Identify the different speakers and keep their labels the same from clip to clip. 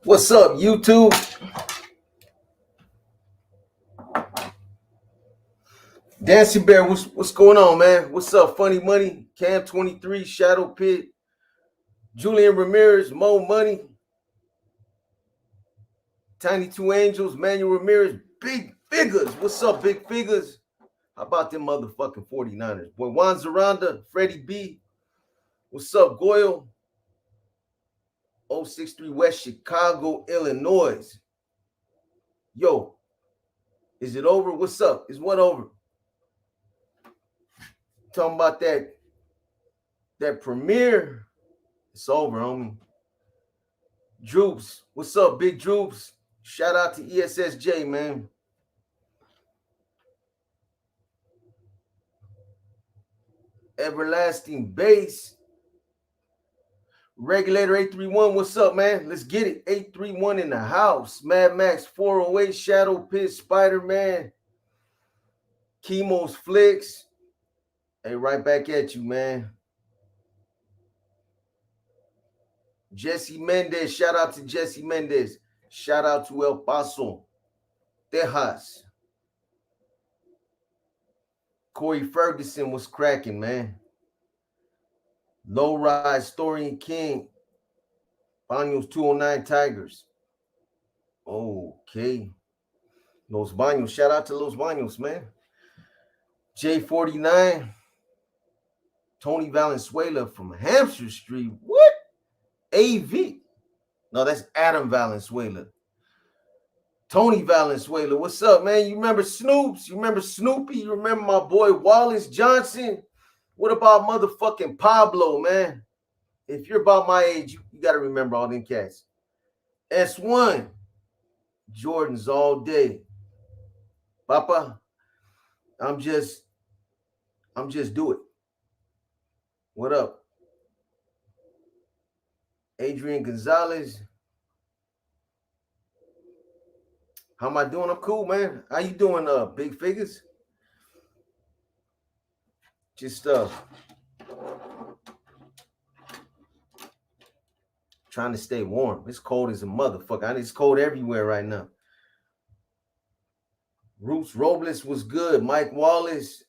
Speaker 1: What's up, YouTube? Dancing Bear, what's going on, man? What's up, Funny Money? Cam 23, Shadow Pit, Julian Ramirez, Mo Money, Tiny Two Angels, Manuel Ramirez, Big Figures. What's up, Big Figures? How about them motherfucking 49ers? Boy, Juan Zaranda, Freddy B. What's up, Goyle? 063 West Chicago, Illinois. Yo, is it over? What's up? Is what over? Talking about that premiere. It's over, homie. Droops, what's up, Big Droops? Shout out to ESSJ, man. Everlasting Base. Regulator 831, what's up, man? Let's get it. 831 in the house. Mad Max 408, Shadow Pit, Spider-Man, Chemo's Flicks. Hey, right back at you, man. Jesse Mendez, shout out to Jesse Mendez. Shout out to El Paso, Texas. Corey Ferguson was cracking, man. Low Ride, Story and King. Banos 209 Tigers. Okay. Los Banos. Shout out to Los Banos, man. J49. Tony Valenzuela from Hampshire Street. What? AV. No, that's Adam Valenzuela. Tony Valenzuela. What's up, man? You remember Snoops? You remember Snoopy? You remember my boy Wallace Johnson? What about motherfucking Pablo, man? If you're about my age, you got to remember all them cats. S1. Jordans all day. Papa, I'm just do it. What up? Adrian Gonzalez. How am I doing? I'm cool, man. How you doing, Big Figures? Just trying to stay warm. It's cold as a motherfucker. It's cold everywhere right now. Roots Robles was good. Mike Wallace.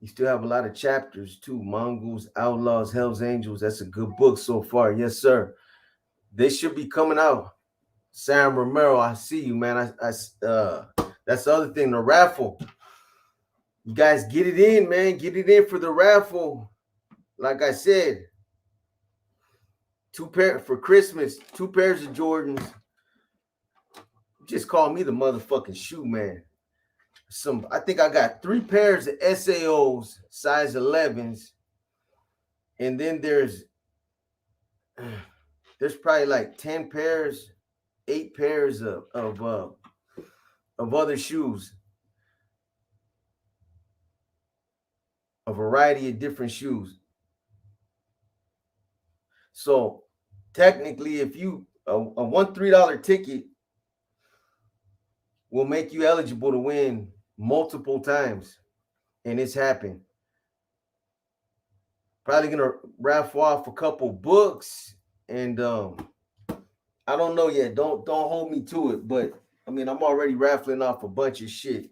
Speaker 1: You still have a lot of chapters too. Mongols, Outlaws, Hells Angels. That's a good book so far. Yes, sir. They should be coming out. Sam Romero, I see you, man. That's the other thing, the raffle. You guys get it in, man. Get it in for the raffle. Like I said, 2 pairs for Christmas, 2 pairs of Jordans. Just call me the motherfucking shoe man. I think I got 3 pairs of SAOs, size 11s, and then there's probably like 10 pairs, 8 pairs of other shoes, a variety of different shoes. So technically, if you a $1 $3 ticket will make you eligible to win multiple times, and it's happened. Probably gonna raffle off a couple books, and I don't know yet. Don't hold me to it, but I mean, I'm already raffling off a bunch of shit.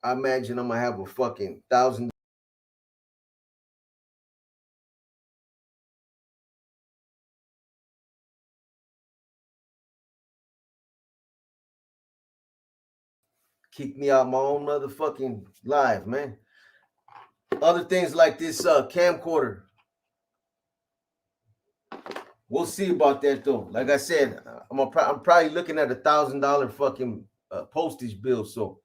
Speaker 1: I imagine I'm gonna have a fucking $1,000. Kick me out my own motherfucking live, man. Other things like this camcorder. We'll see about that though. Like I said, I'm probably looking at $1,000 fucking postage bill. So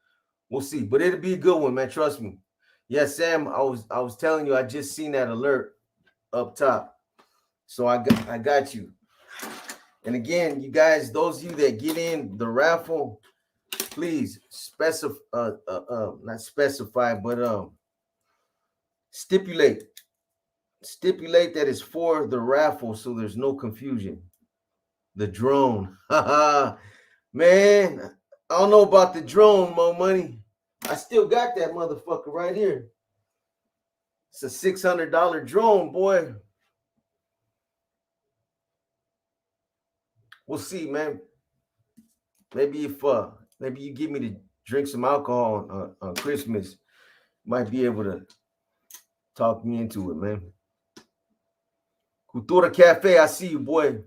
Speaker 1: we'll see. But it'll be a good one, man. Trust me. Yes, Sam. I was telling you, I just seen that alert up top. So I got you. And again, you guys, those of you that get in the raffle, please not specify, but stipulate that it's for the raffle, so there's no confusion. The drone. Man, I don't know about the drone, Mo Money. I still got that motherfucker right here. It's a $600 drone, boy. We'll see, man. Maybe if maybe you give me to drink some alcohol on Christmas, might be able to talk me into it, man. Cultura Cafe, I see you, boy.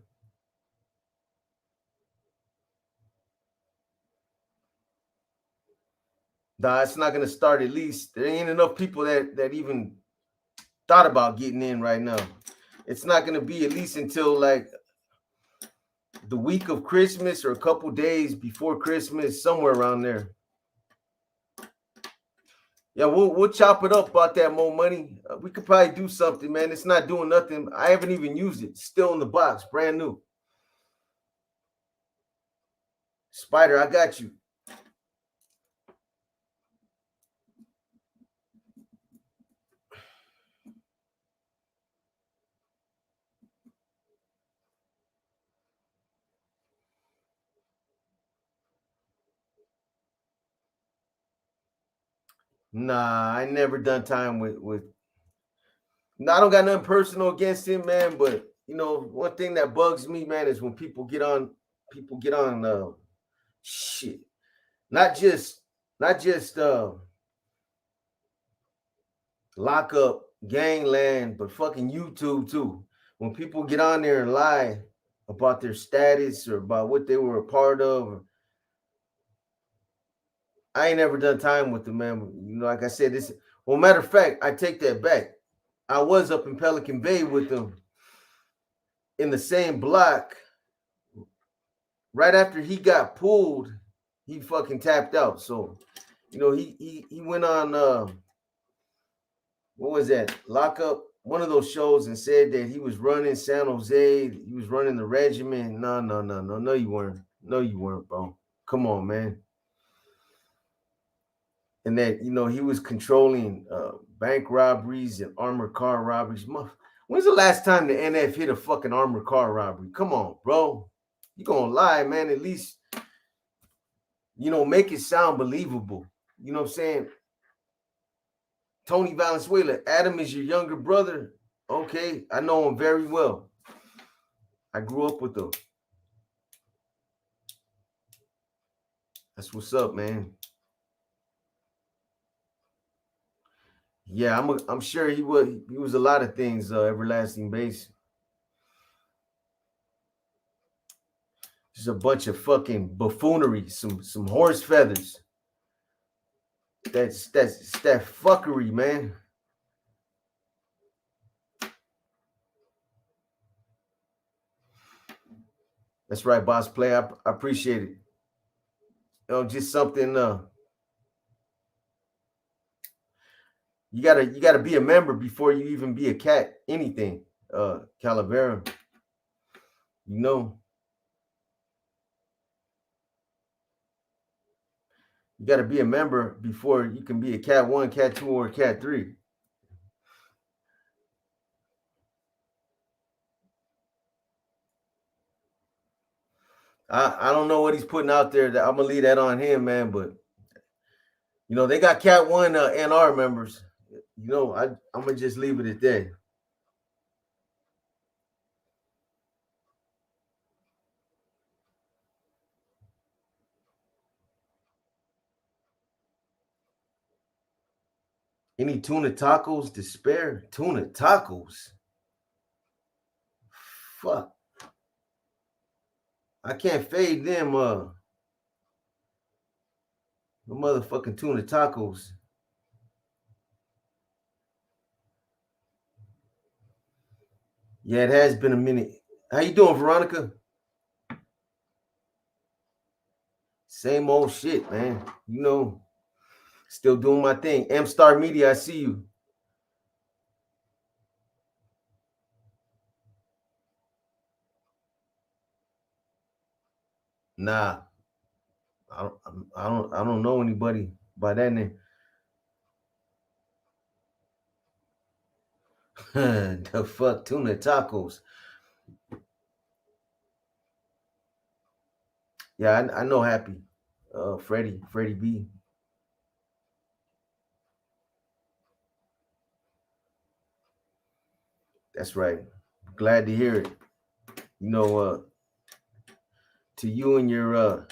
Speaker 1: Nah, it's not gonna start. At least there ain't enough people that even thought about getting in right now. It's not gonna be at least until like the week of Christmas or a couple days before Christmas, somewhere around there. Yeah, we'll chop it up about that more money. We could probably do something, man. It's not doing nothing. I haven't even used it. It's still in the box, brand new. Spider, I got you. Nah, I never done time with. No, I don't got nothing personal against him, man. But you know, one thing that bugs me, man, is when people get on shit. Not just lock up Gangland, but fucking YouTube too. When people get on there and lie about their status or about what they were a part of, I ain't never done time with them, man. You know, like I said, this. Well, matter of fact, I take that back. I was up in Pelican Bay with them in the same block. Right after he got pulled, he fucking tapped out. So, you know, he went on what was that? Lock up one of those shows and said that he was running San Jose, he was running the regiment. No, you weren't. No, you weren't, bro. Come on, man. And that, you know, he was controlling bank robberies and armored car robberies. When's the last time the NF hit a fucking armored car robbery? Come on, bro. You gonna lie, man. At least, you know, make it sound believable. You know what I'm saying? Tony Valenzuela, Adam is your younger brother. Okay, I know him very well. I grew up with him. That's what's up, man. Yeah, I'm sure he was a lot of things, everlasting base. Just a bunch of fucking buffoonery, some horse feathers. That's that fuckery, man. That's right, boss play. I appreciate it. You know, just something you gotta be a member before you even be a cat, anything. Calavera. You know, you gotta be a member before you can be a cat 1, cat 2, or cat 3. I don't know what he's putting out there. I'm gonna leave that on him, man. But you know, they got Cat 1 NR members. You know, I'm gonna just leave it at that. Any tuna tacos to spare? Tuna tacos. Fuck. I can't fade them the motherfucking tuna tacos. Yeah, it has been a minute. How you doing, Veronica? Same old shit, man. You know, still doing my thing. M Star Media, I see you. Nah, I don't know anybody by that name. The fuck tuna tacos. Yeah, I know Happy. Freddy B. That's right. Glad to hear it. You know, to you and your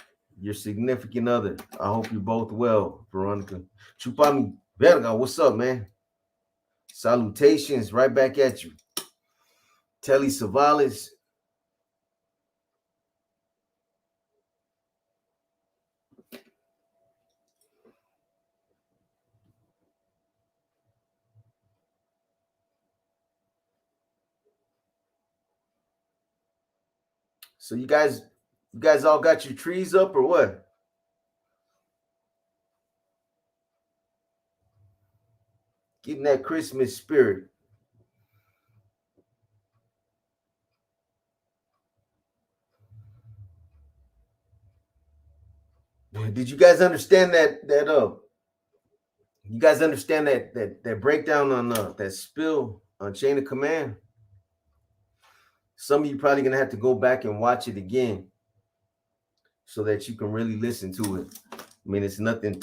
Speaker 1: significant other. I hope you're both well, Veronica. Chupami Verga, what's up, man? Salutations, right back at you. Telly Savalas. So you guys all got your trees up or what? Getting that Christmas spirit. Did you guys understand that you guys understand that breakdown on that spill on Chain of Command? Some of you probably gonna have to go back and watch it again so that you can really listen to it. I mean, it's nothing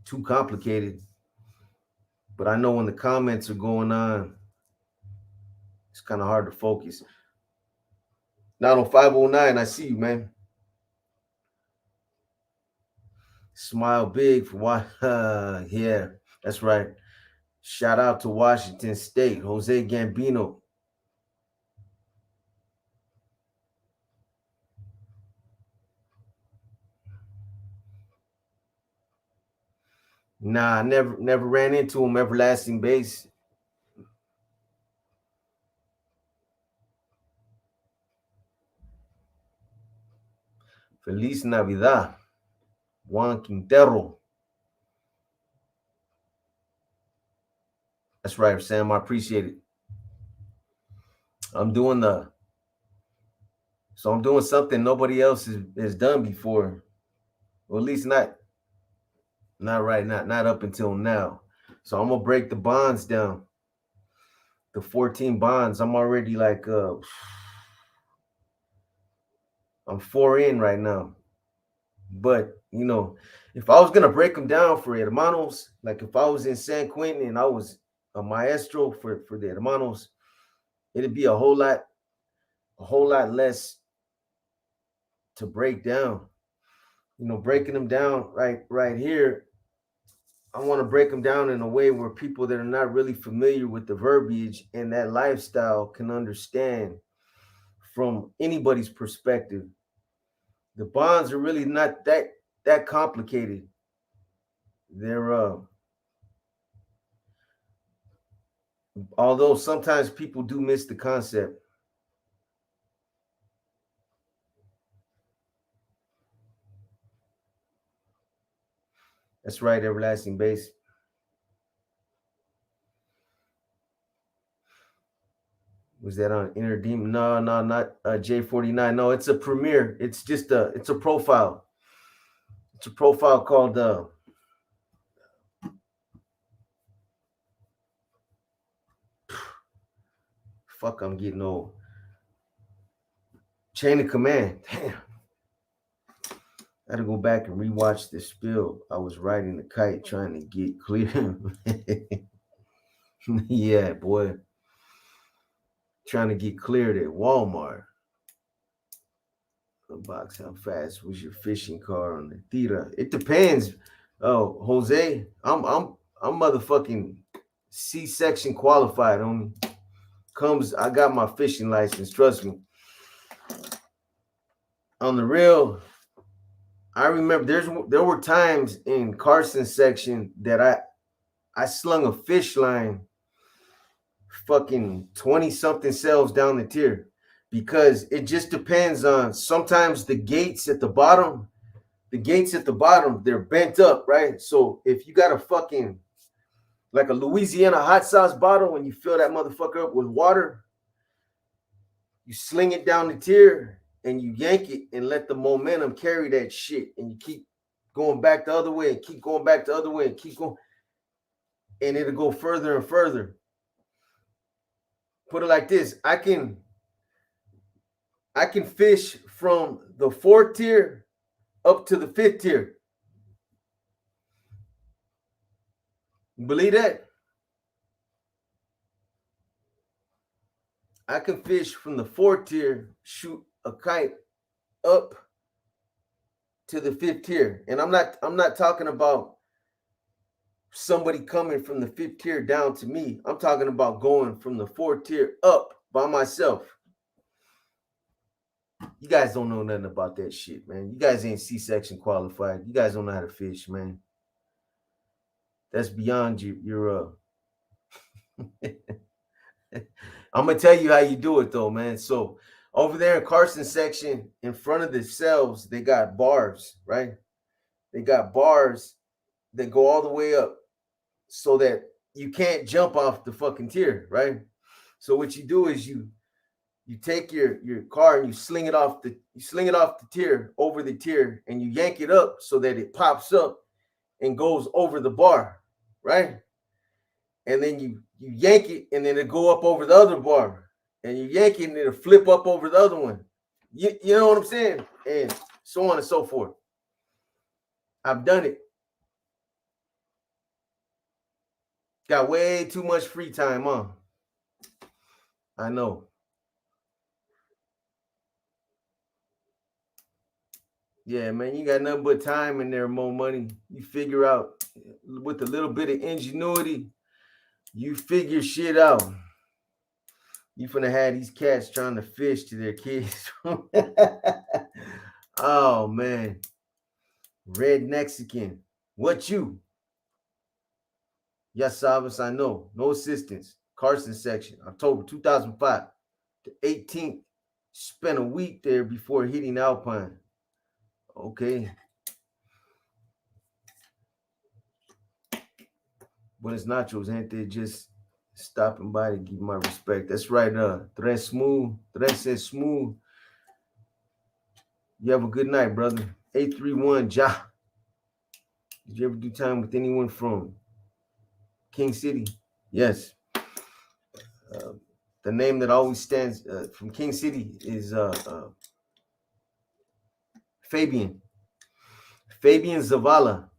Speaker 1: too complicated. But I know when the comments are going on, it's kind of hard to focus. Not on 509, I see you, man. Smile big for what? Yeah, that's right. Shout out to Washington State, Jose Gambino. Nah, never ran into him. Everlasting base. Feliz Navidad, Juan Quintero. That's right, Sam. I appreciate it. I'm doing something nobody else has done before. Or at least not right now, not up until now. So I'm gonna break the bonds down. The 14 bonds. I'm already like I'm 4 in right now. But you know, if I was gonna break them down for hermanos, like if I was in San Quentin and I was a maestro for the hermanos, it'd be a whole lot less to break down. You know, breaking them down right here. I want to break them down in a way where people that are not really familiar with the verbiage and that lifestyle can understand from anybody's perspective. The bonds are really not that complicated. They're although sometimes people do miss the concept. That's right, everlasting base. Was that on Inner Demon? No, not J49. No, it's a premiere. It's just it's a profile. It's a profile called fuck, I'm getting old. Chain of Command. Damn. I had to go back and rewatch the spill. I was riding the kite trying to get clear. Yeah, boy. Trying to get cleared at Walmart. The box, how fast was your fishing car on the theater? It depends. Oh, Jose, I'm motherfucking C-section qualified, homie. I got my fishing license, trust me. On the real, I remember there were times in Carson's section that I slung a fish line fucking 20 something cells down the tier, because it just depends on sometimes the gates at the bottom, they're bent up, right? So if you got a fucking like a Louisiana hot sauce bottle and you fill that motherfucker up with water, you sling it down the tier and you yank it and let the momentum carry that shit, and you keep going back the other way and keep going back the other way and keep going, and it'll go further and further. Put it like this, I can fish from the 4th tier up to the 5th tier. You believe that? I can fish from the 4th tier, shoot a kite up to the 5th tier. And I'm not talking about somebody coming from the 5th tier down to me. I'm talking about going from the 4th tier up by myself. You guys don't know nothing about that shit, man. You guys ain't C-section qualified. You guys don't know how to fish, man. That's beyond your I'm gonna tell you how you do it though, man. So over there in Carson section, in front of the cells, they got bars, right? They got bars that go all the way up so that you can't jump off the fucking tier, right? So what you do is you take your car and you sling it off the tier, over the tier, and you yank it up so that it pops up and goes over the bar, right? And then you yank it and then it go up over the other bar, and you yank it and it'll flip up over the other one. You know what I'm saying? And so on and so forth. I've done it. Got way too much free time, huh? I know. Yeah, man, you got nothing but time in there, more money. You figure out with a little bit of ingenuity, you figure shit out. You finna have these cats trying to fish to their kids. Oh, man. Red Mexican. What you? Yes, Sabas, I know. No assistance. Carson section. October 2005 to 18th. Spent a week there before hitting Alpine. Okay. Buenos nachos, gente. Just stopping by to give my respect. That's right. Tres smooth. You have a good night, brother. 831 Ja. Did you ever do time with anyone from King City? Yes. The name that always stands from King City is Fabian Zavala.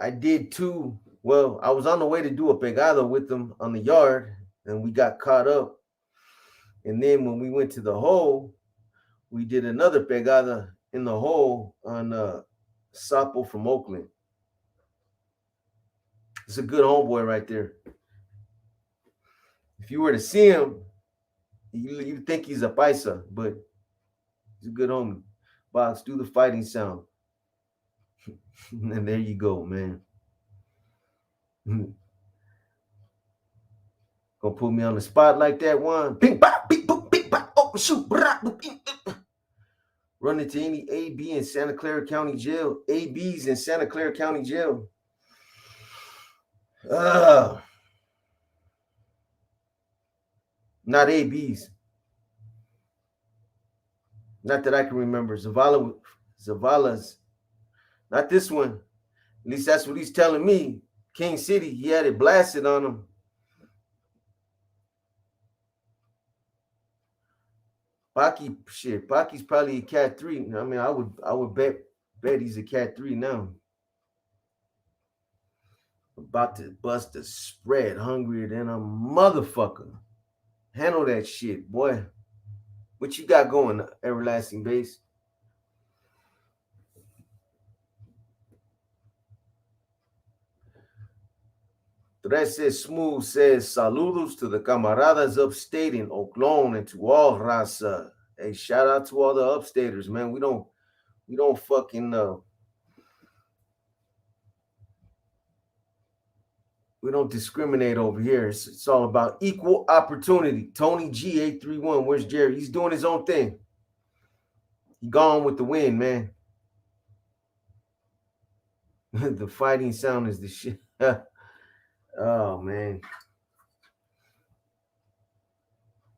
Speaker 1: I did two. Well, I was on the way to do a pegada with them on the yard, and we got caught up. And then when we went to the hole, we did another pegada in the hole on Sapo from Oakland. It's a good homeboy right there. If you were to see him, you think he's a paisa, but he's a good homie. Box, do the fighting sound. And there you go, man. Gonna put me on the spot like that one. Bing, bop, bing, boop, bing, bop, oh, shoot. Run into any AB in Santa Clara County Jail. ABs in Santa Clara County Jail. Not ABs. Not that I can remember. Zavala's. Not this one. At least that's what he's telling me. King City, he had it blasted on him. Baki's probably a cat 3. I mean, I would bet he's a cat 3 now. About to bust a spread, hungrier than a motherfucker. Handle that shit, boy. What you got going, Everlasting Base? Tres Smooth says, saludos to the camaradas upstate in Oakland and to all raza. Hey, shout out to all the upstaters, man. We don't fucking we don't discriminate over here. It's all about equal opportunity. Tony G 831, where's Jerry? He's doing his own thing. He gone with the wind, man. The fighting sound is the shit. Oh, man.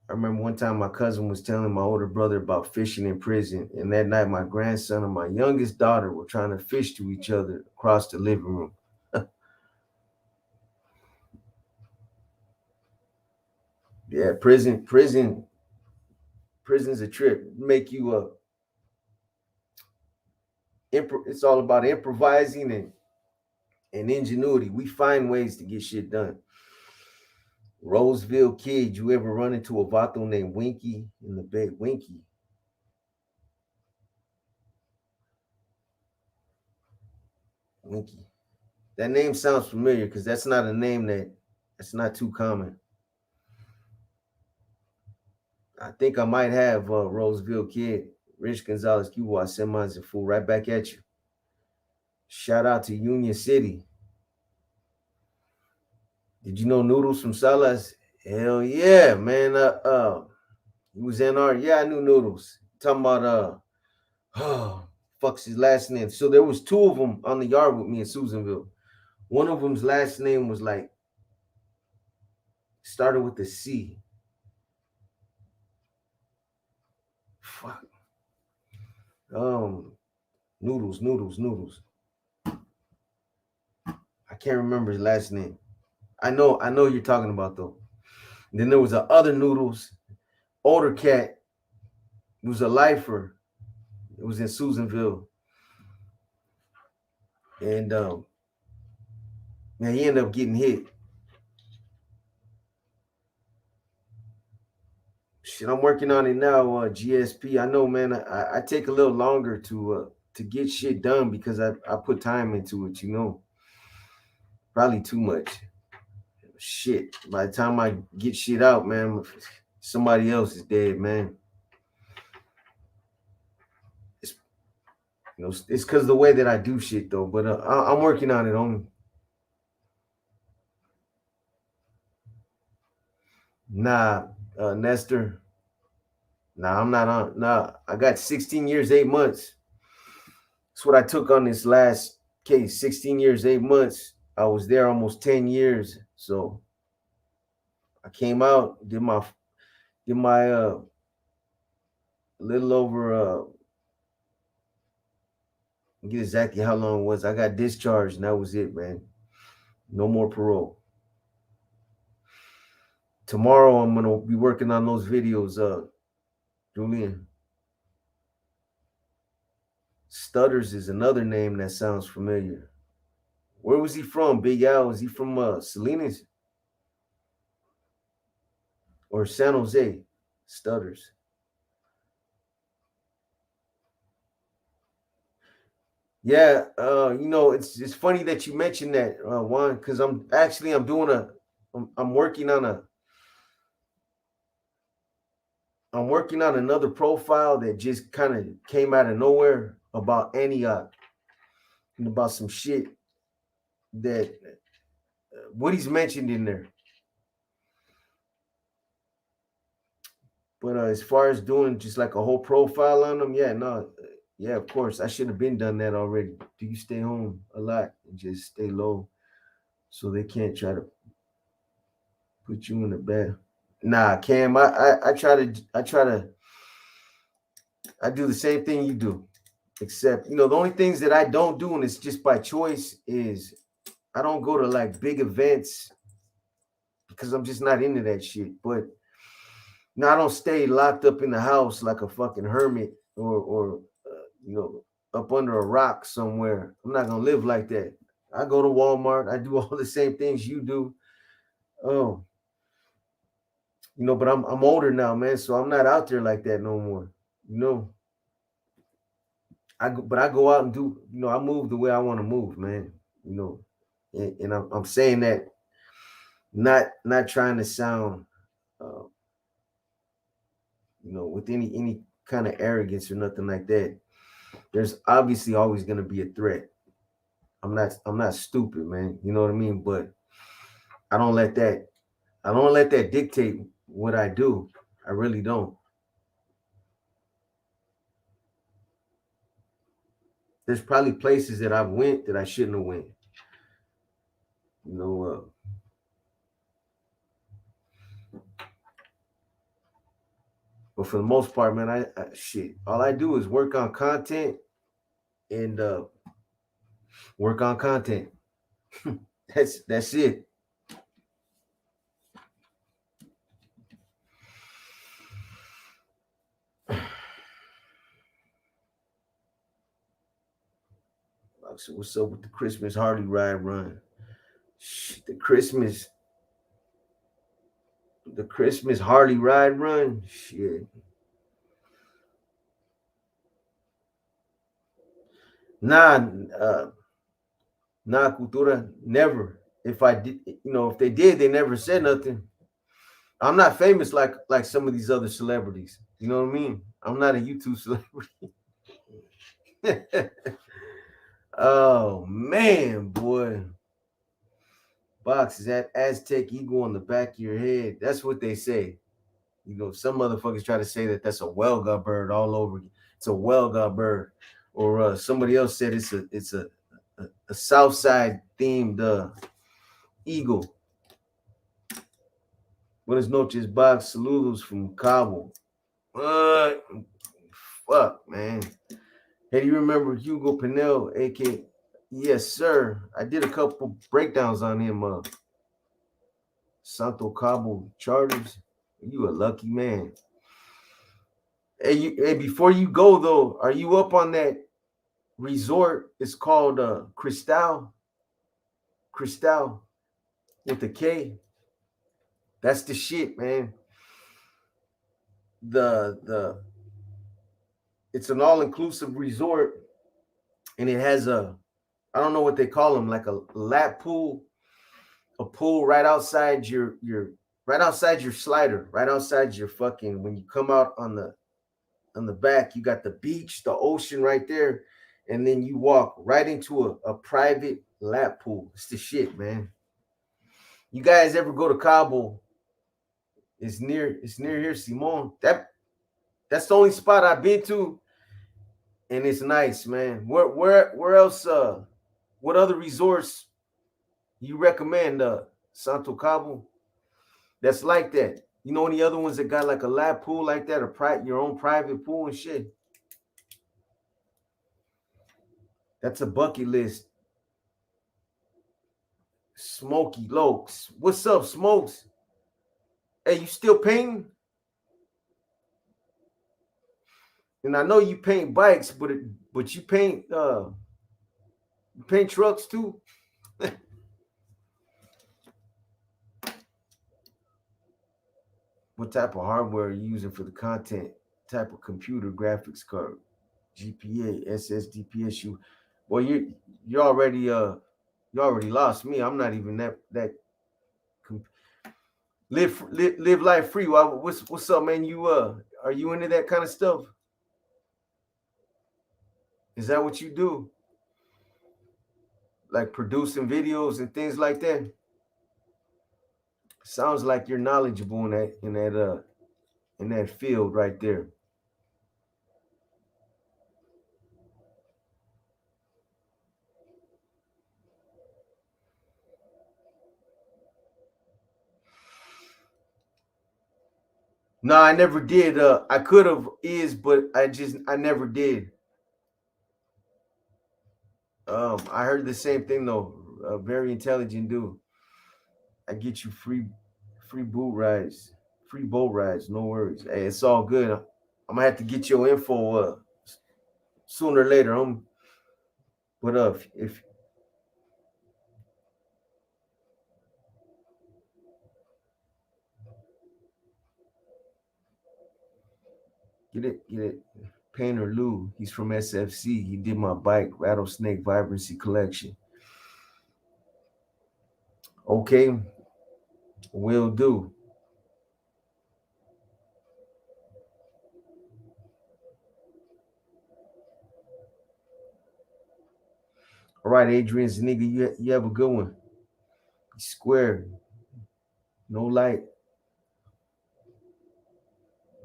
Speaker 1: I remember one time my cousin was telling my older brother about fishing in prison. And that night, my grandson and my youngest daughter were trying to fish to each other across the living room. Yeah, prison's a trip. Make you it's all about improvising and ingenuity. We find ways to get shit done. Roseville kid, you ever run into a vato named Winky in the Bay? Winky. Winky. That name sounds familiar because that's not a name that's not too common. I think I might have Roseville kid. Rich Gonzalez Cuba. I send mine a fool right back at you. Shout out to Union City. Did you know Noodles from Salas? Hell yeah, man. He was in our, yeah, I knew Noodles. Talking about oh, fuck's his last name. So there was two of them on the yard with me in Susanville. One of them's last name was like started with the C. Fuck. Noodles. I can't remember his last name. I know you're talking about though. And then there was a other Noodles, older cat. He was a lifer. It was in Susanville. And man, he ended up getting hit. Shit, I'm working on it now, GSP. I know, man. I take a little longer to get shit done because I put time into it, you know. Probably too much. Shit. By the time I get shit out, man, somebody else is dead, man. It's it's because of the way that I do shit though. But I'm working on it, homie. Nah, Nestor. Nah, I'm not on. Nah, I got 16 years, 8 months. That's what I took on this last case. 16 years, 8 months. I was there almost 10 years. So I came out, did my little over I get exactly how long it was. I got discharged and that was it, man. No more parole. Tomorrow I'm gonna be working on those videos, Julian. Stutters is another name that sounds familiar. Where was he from, Big Al? Was he from Salinas or San Jose? Stutters. Yeah, it's funny that you mentioned that, Juan, because I'm working on another profile that just kind of came out of nowhere about Antioch and about some shit that Woody's mentioned in there. But as far as doing just like a whole profile on them, yeah, no, yeah, of course, I should have been done that already. Do you stay home a lot and just stay low so they can't try to put you in the bed? Nah, Cam, I do the same thing you do, except the only things that I don't do, and it's just by choice, is I don't go to like big events because I'm just not into that shit. But no, I don't stay locked up in the house like a fucking hermit or up under a rock somewhere. I'm not gonna live like that. I go to Walmart. I do all the same things you do. Oh, but I'm older now, man, so I'm not out there like that no more. You know, I go out and do. I move the way I want to move, man. And I'm saying that not trying to sound, uh, with any kind of arrogance or nothing like that. There's obviously always going to be a threat. I'm not stupid, man. You know what I mean? But I don't let that dictate what I do. I really don't. There's probably places that I've went that I shouldn't have went. You know, but for the most part, man, I shit. All I do is work on content and work on content. That's it. So what's up with the Christmas Harley ride run? The Christmas The Christmas Harley ride run. Shit. Nah, nah, Cultura, never. If I did, if they did, they never said nothing. I'm not famous like some of these other celebrities. You know what I mean? I'm not a YouTube celebrity. Oh man, boy. Box is that Aztec eagle on the back of your head. That's what they say. Some motherfuckers try to say that that's a Welga bird all over. It's a Welga bird, or somebody else said it's a South Side themed eagle. Buenas noches, Box. Saludos from Cabo. Fuck, man. Hey, do you remember Hugo Pinell, aka? Yes, sir. I did a couple breakdowns on him. Santo Cabo Charters. You a lucky man. Hey, before you go though, are you up on that resort? It's called Cristal. Cristal with the K. That's the shit, man. The it's an all-inclusive resort, and it has I don't know what they call them, like a lap pool, a pool right outside your right outside your slider, right outside your fucking when you come out on the back, you got the beach, the ocean right there, and then you walk right into a private lap pool. It's the shit, man. You guys ever go to Cabo? It's near here, Simon. That's the only spot I've been to, and it's nice, man. Where else? What other resorts you recommend? Santo Cabo. That's like that. You know any other ones that got like a lap pool like that, or your own private pool and shit? That's a bucket list. Smoky Lokes. What's up, Smokes? Hey, you still painting? And I know you paint bikes, but you paint trucks too. What type of hardware are you using for the content? Type of computer, graphics card, GPA, SSD, PSU. Well, you already lost me. I'm not even that live life free. What's up, man? Are you into that kind of stuff? Is that what you do? Like producing videos and things like that? Sounds like you're knowledgeable in that field right there. No, I never did. I could have but I never did. I heard the same thing though. A very intelligent dude. I get you free boot rides, free boat rides. No worries. Hey, it's all good. I'm gonna have to get your info sooner or later. But if get it. Painter Lou, he's from SFC. He did my bike rattlesnake vibrancy collection. Okay, will do. All right, Adrian Zaniga, you have a good one. Square, no light,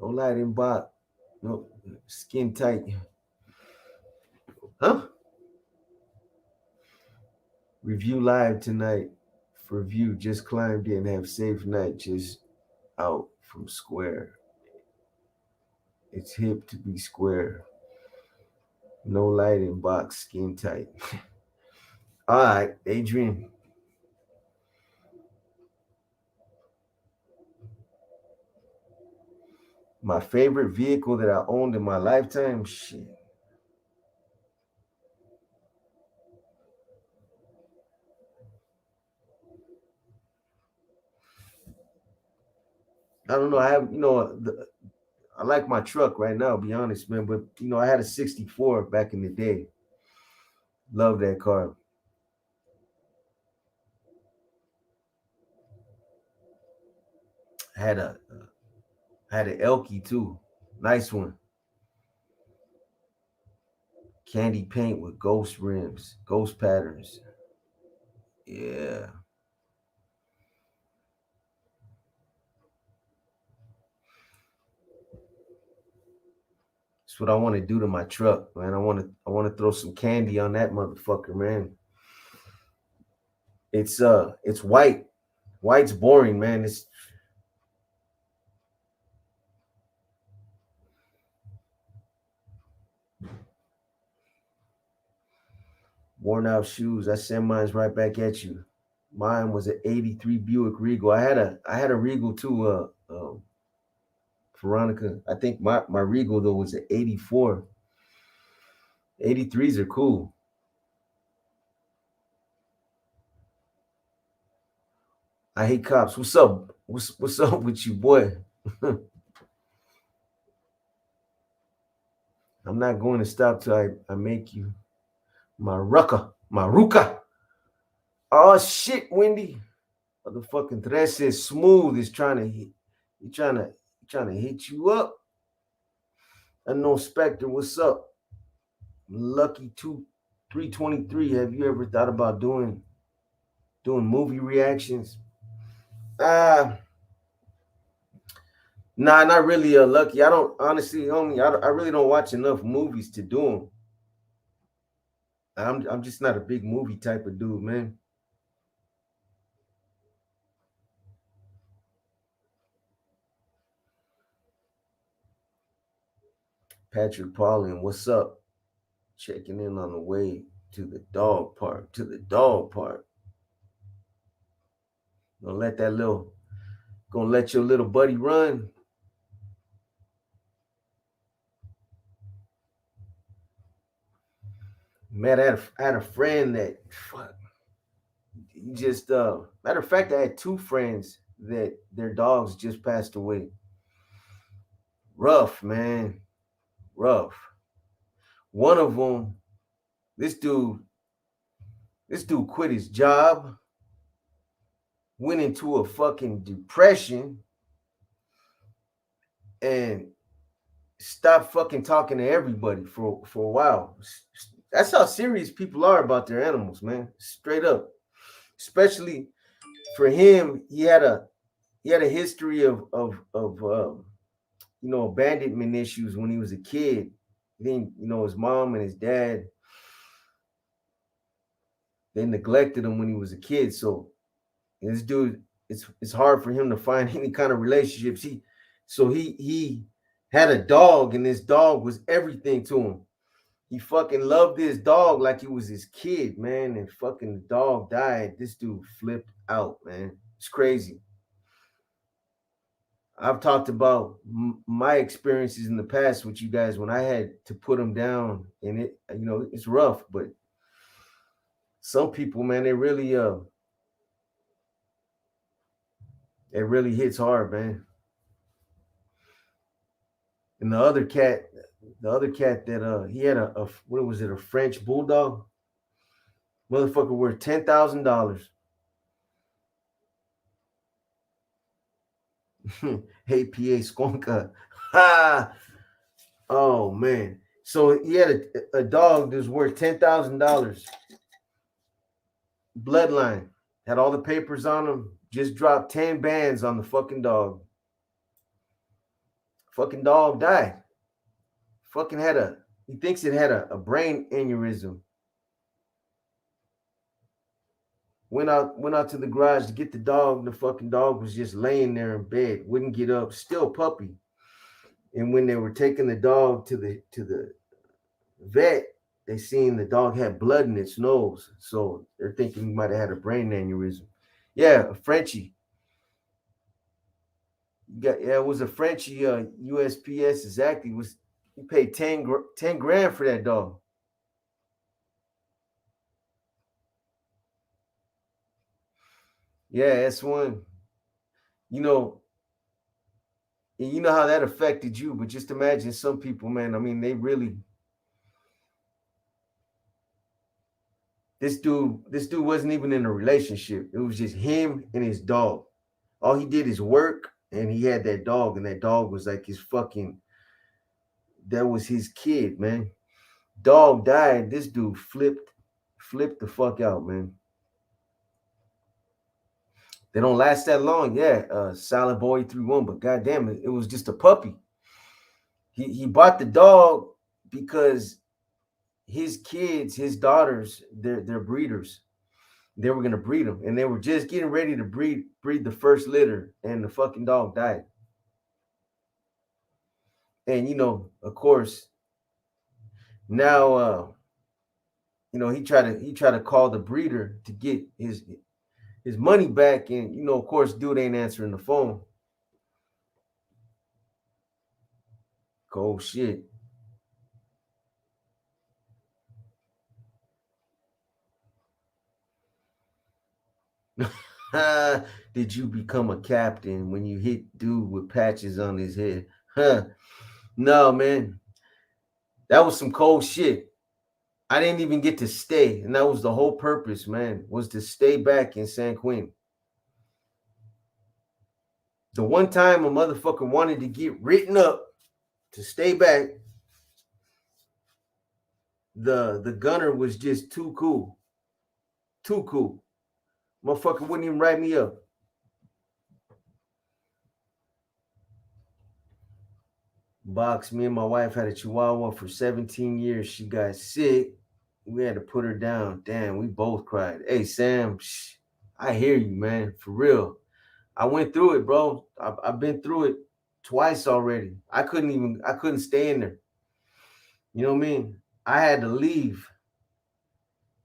Speaker 1: no light in bot, no skin tight. Huh? Review live tonight. For view, just climbed in. Have safe night. Just out from square. It's hip to be square. No light in box, skin tight. All right, Adrian. My favorite vehicle that I owned in my lifetime, shit. I don't know. I have, I like my truck right now, to be honest, man. But I had a '64 back in the day. Love that car. I had a had an Elky too. Nice one. Candy paint with ghost rims, ghost patterns. Yeah. That's what I want to do to my truck, man. I want to throw some candy on that motherfucker, man. It's white. White's boring, man. It's worn out shoes. I send mine right back at you. Mine was an '83 Buick Regal. I had a Regal too, Veronica. I think my Regal though was an '84. '83s are cool. I hate cops. What's up? What's up with you, boy? I'm not going to stop till I make you my ruka. Oh shit, Wendy. Motherfucking Tres is smooth is trying to hit. He trying to hit you up. Unknown Spectre, what's up? Lucky 323. Have you ever thought about doing movie reactions? Uh nah, not really. Lucky. I don't honestly, homie. I really don't watch enough movies to do them. I'm just not a big movie type of dude, man. Patrick Pauling, what's up? Checking in on the way to the dog park. To the dog park. Gonna let that little, gonna let your little buddy run. Man, I had a friend that fuck, he just matter of fact, I had two friends that their dogs just passed away. Rough, man. Rough. One of them, this dude, this dude quit his job, went into a fucking depression, and stopped fucking talking to everybody for a while. That's how serious people are about their animals, man. Straight up. Especially for him, he had a history of abandonment issues when he was a kid. Then his mom and his dad, they neglected him when he was a kid. So this dude, it's hard for him to find any kind of relationships. He had a dog, and this dog was everything to him. He fucking loved his dog like he was his kid, man. And fucking the dog died. This dude flipped out, man. It's crazy. I've talked about my experiences in the past with you guys when I had to put them down, and it's rough. But some people, man, it really hits hard, man. And the other cat that he had a what was it, a French bulldog? Motherfucker worth $10,000. APA Skonka. Ha! Oh man. So he had a dog that's worth $10,000. Bloodline. Had all the papers on him. Just dropped 10 bands on the fucking dog. Fucking dog died. Fucking he thinks it had a brain aneurysm. Went out to the garage to get the dog. The fucking dog was just laying there in bed, wouldn't get up, still puppy. And when they were taking the dog to the vet, they seen the dog had blood in its nose. So they're thinking he might have had a brain aneurysm. Yeah, a Frenchie. It was a Frenchie USPS exactly. Was he paid 10 grand for that dog. Yeah, that's one. You know, And you know how that affected you, but just imagine some people, man. I mean, they really. This dude wasn't even in a relationship. It was just him and his dog. All he did is work, and he had that dog, and that dog was like his fucking. That was his kid, man. Dog died. This dude flipped the fuck out, man. They don't last that long, yeah. Solid boy 3-1, but goddamn it, it was just a puppy. He bought the dog because his kids, his daughters, they're breeders. They were gonna breed them, and they were just getting ready to breed the first litter, and the fucking dog died. And of course, now he tried to call the breeder to get his money back, and of course, dude ain't answering the phone. Cold shit. Did you become a captain when you hit dude with patches on his head? Huh? No, man. That was some cold shit. I didn't even get to stay, and that was the whole purpose, man, was to stay back in San Quentin. The one time a motherfucker wanted to get written up to stay back, the gunner was just too cool. Too cool. Motherfucker wouldn't even write me up. Box, me and my wife had a Chihuahua for 17 years. She got sick. We had to put her down. Damn, we both cried. Hey, Sam, I hear you, man. For real. I went through it, bro. I've been through it twice already. I couldn't stay in there. You know what I mean? I had to leave.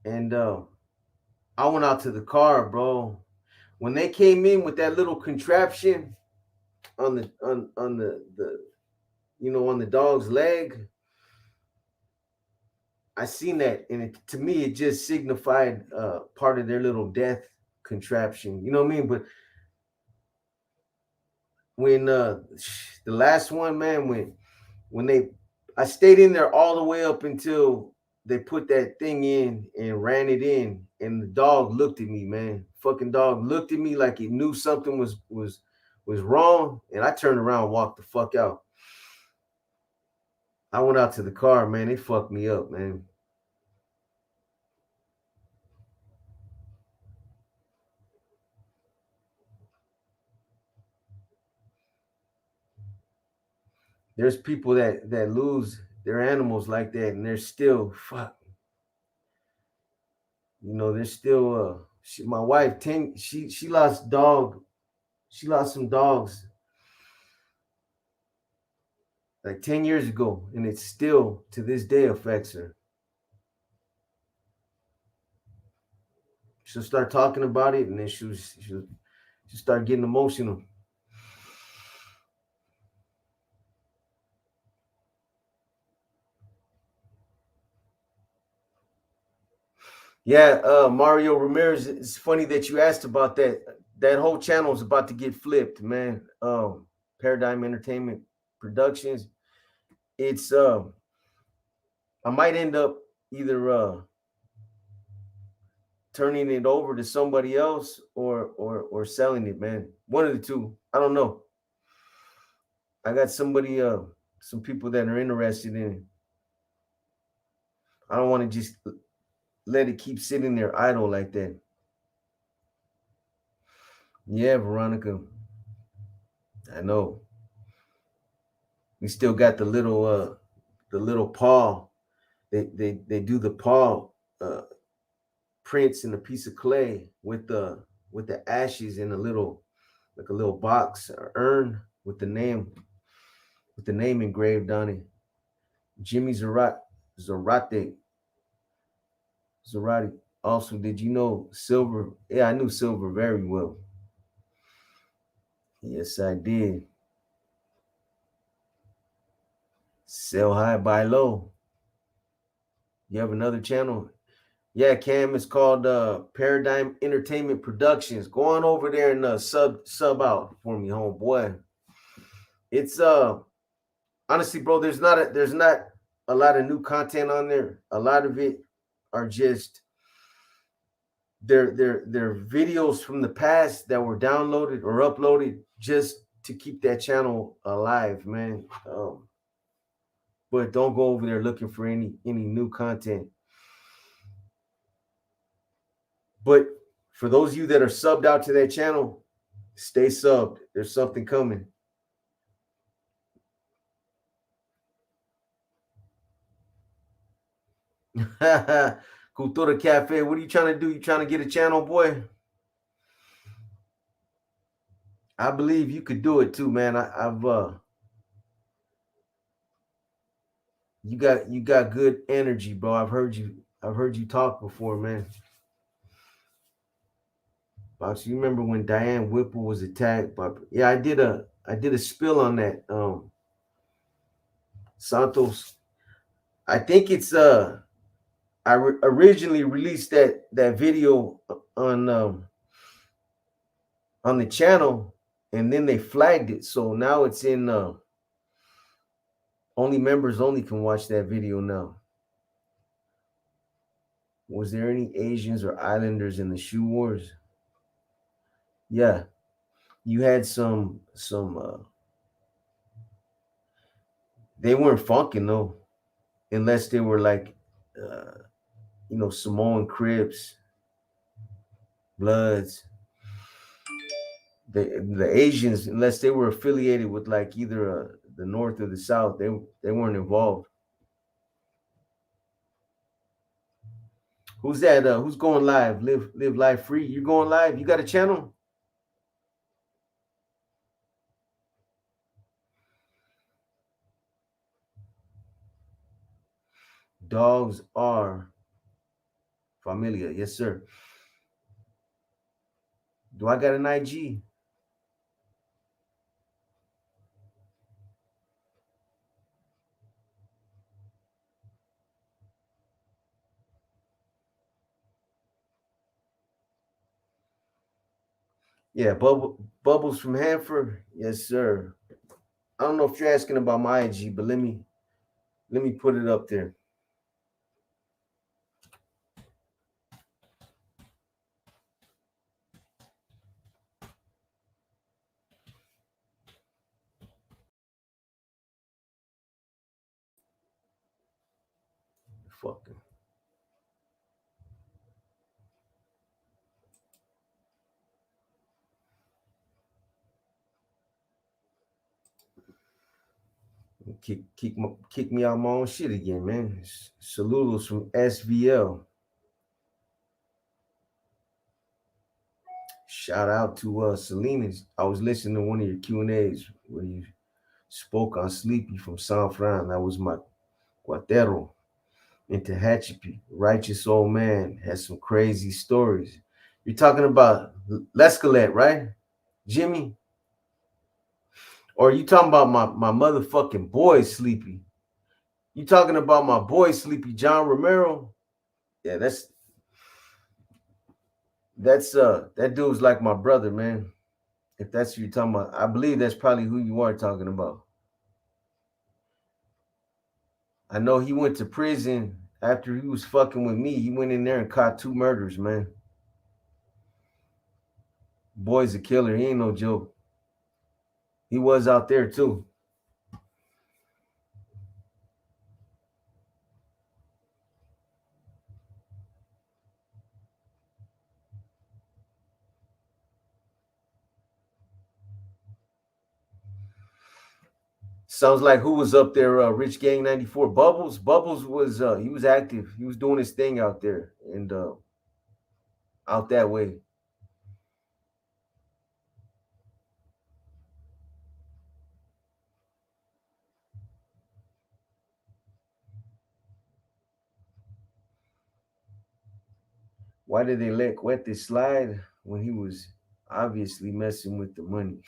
Speaker 1: And I went out to the car, bro. When they came in with that little contraption on the on the on the dog's leg, I seen that, and to me it just signified part of their little death contraption. You know what I mean? But when the last one, man, when I stayed in there all the way up until they put that thing in and ran it in, and the dog looked at me, man. Fucking dog looked at me like he knew something was wrong, and I turned around and walked the fuck out. I went out to the car, man. They fucked me up, man. There's people that lose their animals like that, and they're still fuck. They're still my wife 10. She lost dog. She lost some dogs like 10 years ago, and it still to this day affects her. She'll start talking about it, and then she'll start getting emotional. Yeah, Mario Ramirez. It's funny that you asked about that. That whole channel is about to get flipped, man. Paradigm Entertainment Productions. It's I might end up either turning it over to somebody else or selling it, man. One of the two. I don't know. I got somebody some people that are interested in it. I don't want to just let it keep sitting there idle like that. Yeah, Veronica. I know. We still got the little paw. They do the paw prints in a piece of clay with the ashes in a little box or urn with the name engraved on it. Jimmy Zarate. Zarate. Also, did you know Silver? Yeah, I knew Silver very well. Yes, I did. Sell high, buy low. You have another channel? Yeah, Cam, it's called Paradigm Entertainment Productions. Go on over there and sub out for me, homeboy. It's honestly, bro, there's not a lot of new content on there. A lot of it are just they're videos from the past that were downloaded or uploaded just to keep that channel alive, man. But don't go over there looking for any new content. But for those of you that are subbed out to that channel, stay subbed. There's something coming. Cultura Cafe, what are you trying to do? You trying to get a channel, boy? I believe you could do it too, man. I've you got good energy, bro. I've heard you talk before, man. Box, you remember when Diane Whipple was attacked? But yeah, I did a spill on that. Santos, I think it's originally released that video on the channel, and then they flagged it, so now it's in only members only can watch that video now. Was there any Asians or Islanders in the shoe wars? Yeah, you had some they weren't funking though, unless they were like Samoan Crips, Bloods. The Asians, unless they were affiliated with like either the North or the South, they weren't involved. Who's that? Who's going live? Live life free. You going live? You got a channel? Dogs are familia. Yes, sir. Do I got an IG? Yeah, Bubbles from Hanford. Yes, sir. I don't know if you're asking about my IG, but let me put it up there. Fucking. Kick me out my own shit again, man. Saludos from SVL. Shout out to Salinas. I was listening to one of your Q&As where you spoke on Sleepy from San Fran. That was my Cuatero in Tehachapi. Righteous old man has some crazy stories. You're talking about Lescalet, right? Jimmy? Or are you talking about my motherfucking boy Sleepy? You talking about my boy Sleepy, John Romero? Yeah, that dude's like my brother, man. If that's who you're talking about, I believe that's probably who you are talking about. I know he went to prison after he was fucking with me. He went in there and caught 2 murders, man. Boy's a killer. He ain't no joke. He was out there too. Sounds like who was up there? Rich Gang 94. Bubbles. Bubbles was he was active. He was doing his thing out there and out that way. Why did they let Cuete slide when he was obviously messing with the money?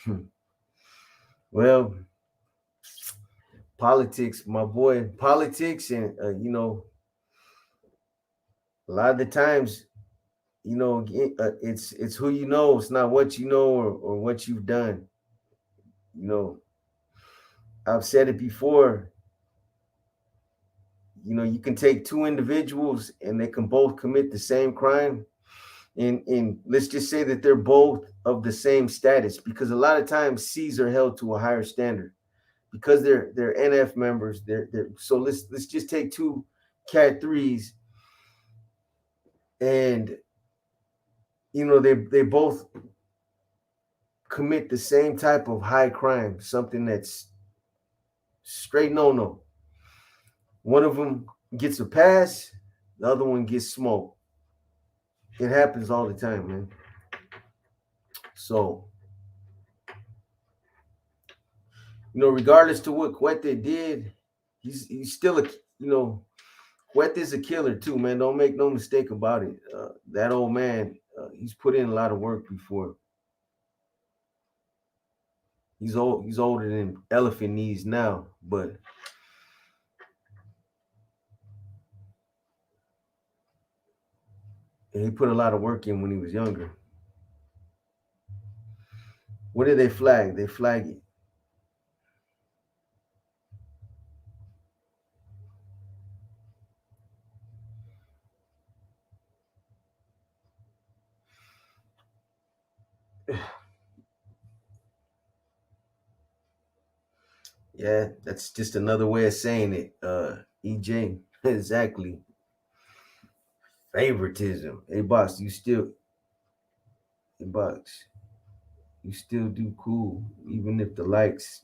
Speaker 1: Well, politics, my boy. Politics, and a lot of the times, it's who you know. It's not what you know or what you've done. You know, I've said it before. You know, you can take two individuals and they can both commit the same crime. And let's just say that they're both of the same status, because a lot of times C's are held to a higher standard because they're NF members. They're so let's just take two cat threes, and you know they both commit the same type of high crime, something that's straight no. One of them gets a pass, the other one gets smoked. It happens all the time, man. So, you know, regardless to what Cuete did, he's still a, you know, Cuete's a killer too, man. Don't make no mistake about it. That old man, he's put in a lot of work before. He's old. He's older than elephant knees now, but he put a lot of work in when he was younger. What did they flag? They flag it. Yeah, that's just another way of saying it. EJ, exactly. Favoritism. Hey, boss, hey, box, you still do cool, even if the likes.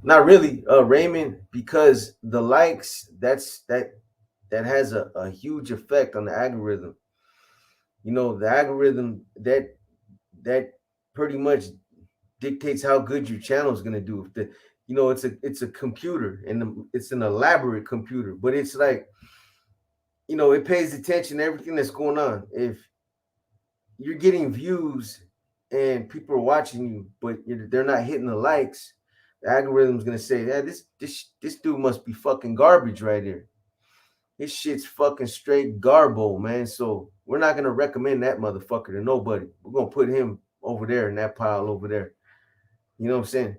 Speaker 1: Not really, Raymond, because the likes, that has a huge effect on the algorithm. You know, the algorithm that pretty much dictates how good your channel is gonna do. If the you know it's a computer, and it's an elaborate computer, but it's like, you know, it pays attention to everything that's going on. If you're getting views and people are watching you, but they're not hitting the likes, the algorithm's gonna say, yeah, this dude must be fucking garbage right here. His shit's fucking straight garbo, man. So we're not gonna recommend that motherfucker to nobody. We're gonna put him over there in that pile over there. You know what I'm saying?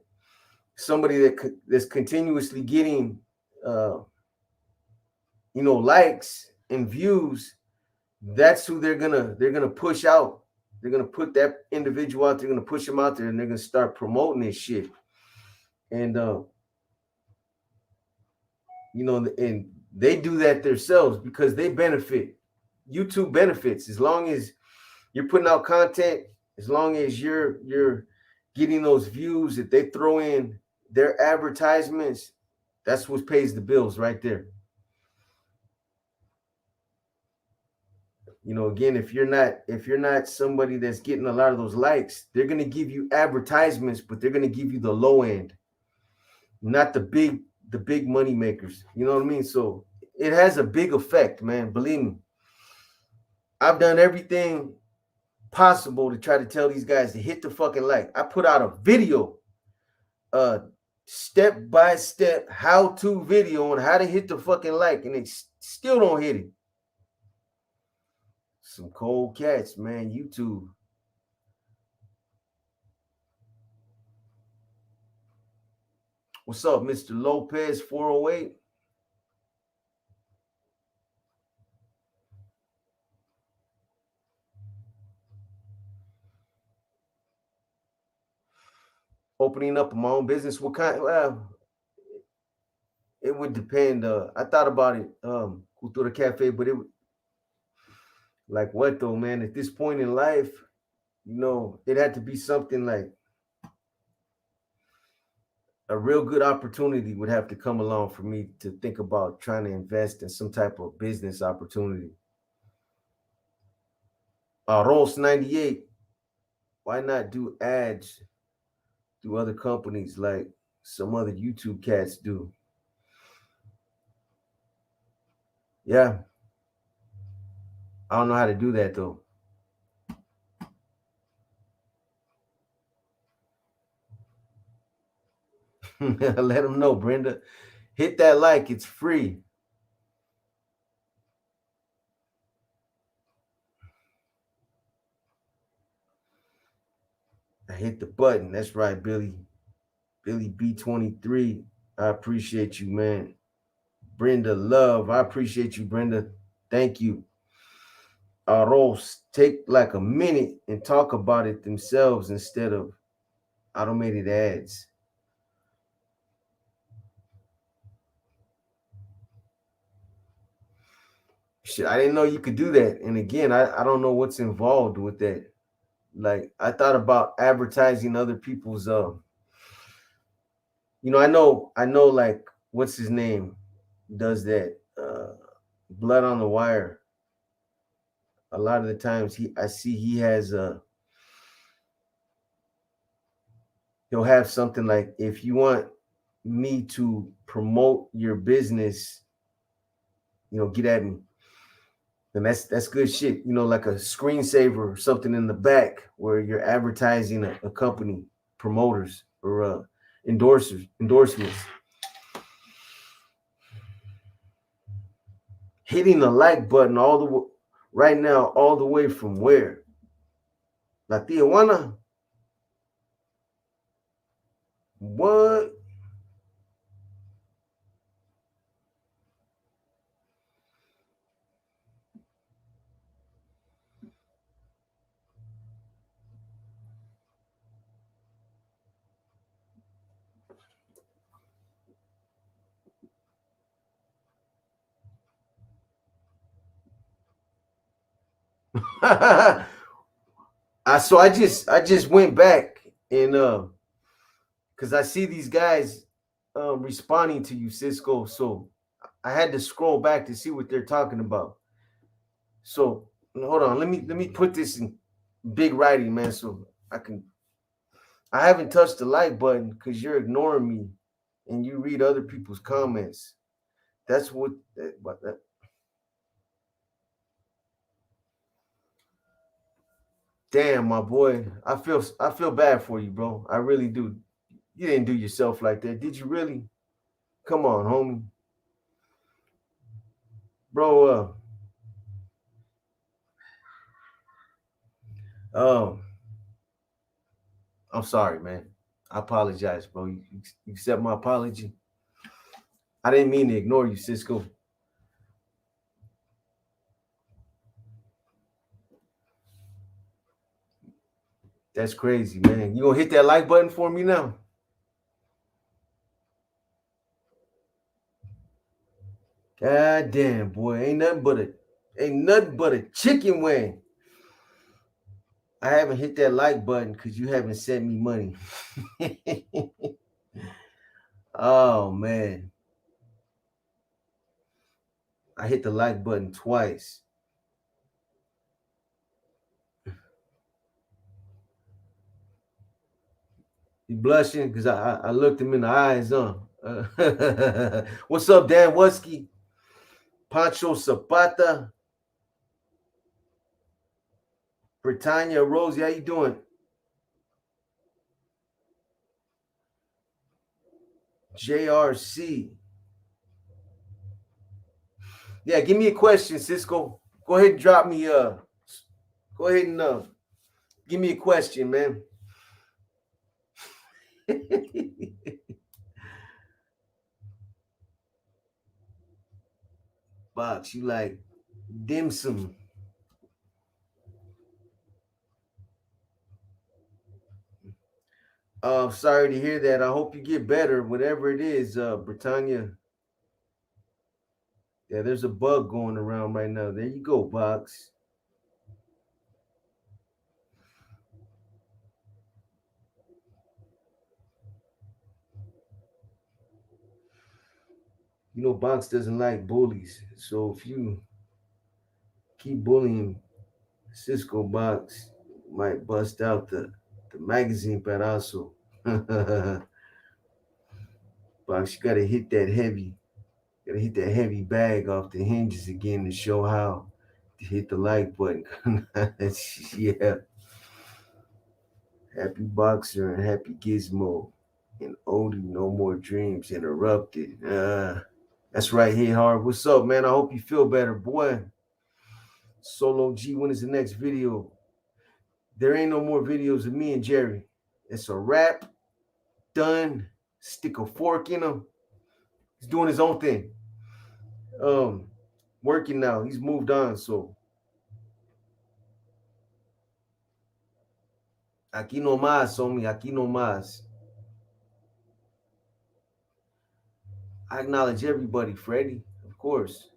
Speaker 1: Somebody that's continuously getting, uh, you know, likes and views. That's who they're gonna push out. They're gonna put that individual out. They're gonna push him out there, and they're gonna start promoting this shit. And you know, and they do that themselves because they benefit. YouTube benefits as long as you're putting out content, as long as you're getting those views that they throw in their advertisements. That's what pays the bills right there. You know, again, if you're not somebody that's getting a lot of those likes, they're gonna give you advertisements, but they're gonna give you the low end, not the big money makers. You know what I mean? So it has a big effect, man. Believe me. I've done everything possible to try to tell these guys to hit the fucking like. I put out a video, uh step by step how to video on how to hit the fucking like, and they still don't hit it. Some cold cats, man. YouTube. What's up, Mr. Lopez 408? Opening up my own business. What kind? Well, it would depend. I thought about it, Cultura Cafe, but it like what though, man? At this point in life, you know, it had to be something like a real good opportunity would have to come along for me to think about trying to invest in some type of business opportunity. Rolls 98, why not do ads through other companies like some other YouTube cats do? Yeah, I don't know how to do that though. Let them know, Brenda. Hit that like, it's free. I hit the button. That's right, Billy. Billy B23, I appreciate you, man. Brenda Love, I appreciate you, Brenda. Thank you. Aros, take like a minute and talk about it themselves instead of automated ads. Shit, I didn't know you could do that. And again, I don't know what's involved with that. Like, I thought about advertising other people's I know like what's his name does that. Blood on the Wire. A lot of the times I see he has he'll have something like, if you want me to promote your business, get at me. And that's good shit. Like a screensaver or something in the back where you're advertising a company, promoters or endorsements. Hitting the like button right now, all the way from where? La Tijuana? What? I just went back and because I see these guys responding to you, Cisco. So I had to scroll back to see what they're talking about. So hold on, let me put this in big writing, man. So I haven't touched the like button because you're ignoring me and you read other people's comments. That's what that. Damn, my boy, I feel bad for you, bro. I really do. You didn't do yourself like that, did you? Really? Come on, homie, bro. Um, I'm sorry, man. I apologize, bro. You accept my apology. I didn't mean to ignore you, Cisco. That's crazy, man. You gonna hit that like button for me now? God damn, boy, ain't nothing but a chicken wing. I haven't hit that like button because you haven't sent me money. Oh man, I hit the like button twice. You blushing because I looked him in the eyes, huh? What's up, Dan Wusky? Pancho Zapata, Britannia, Rosie, how you doing? JRC. Yeah, give me a question, Cisco. Go ahead and drop me go ahead and give me a question, man. Box, you like dim sum. Sorry to hear that. I hope you get better, whatever it is, Britannia. Yeah, there's a bug going around right now. There you go, Box. Box doesn't like bullies. So if you keep bullying Cisco, Box might bust out the magazine pedazo. Box, you gotta hit that heavy. Gotta hit that heavy bag off the hinges again to show how to hit the like button. Yeah. Happy Boxer and Happy Gizmo. And Odie, no more dreams interrupted. That's right here, Hard. What's up, man? I hope you feel better, boy. Solo G, when is the next video? There ain't no more videos of me and Jerry. It's a wrap. Done. stick a fork in him. He's doing his own thing. Working now. He's moved on. So aquí no más, homie. Aquí no más. I acknowledge everybody, Freddy, of course.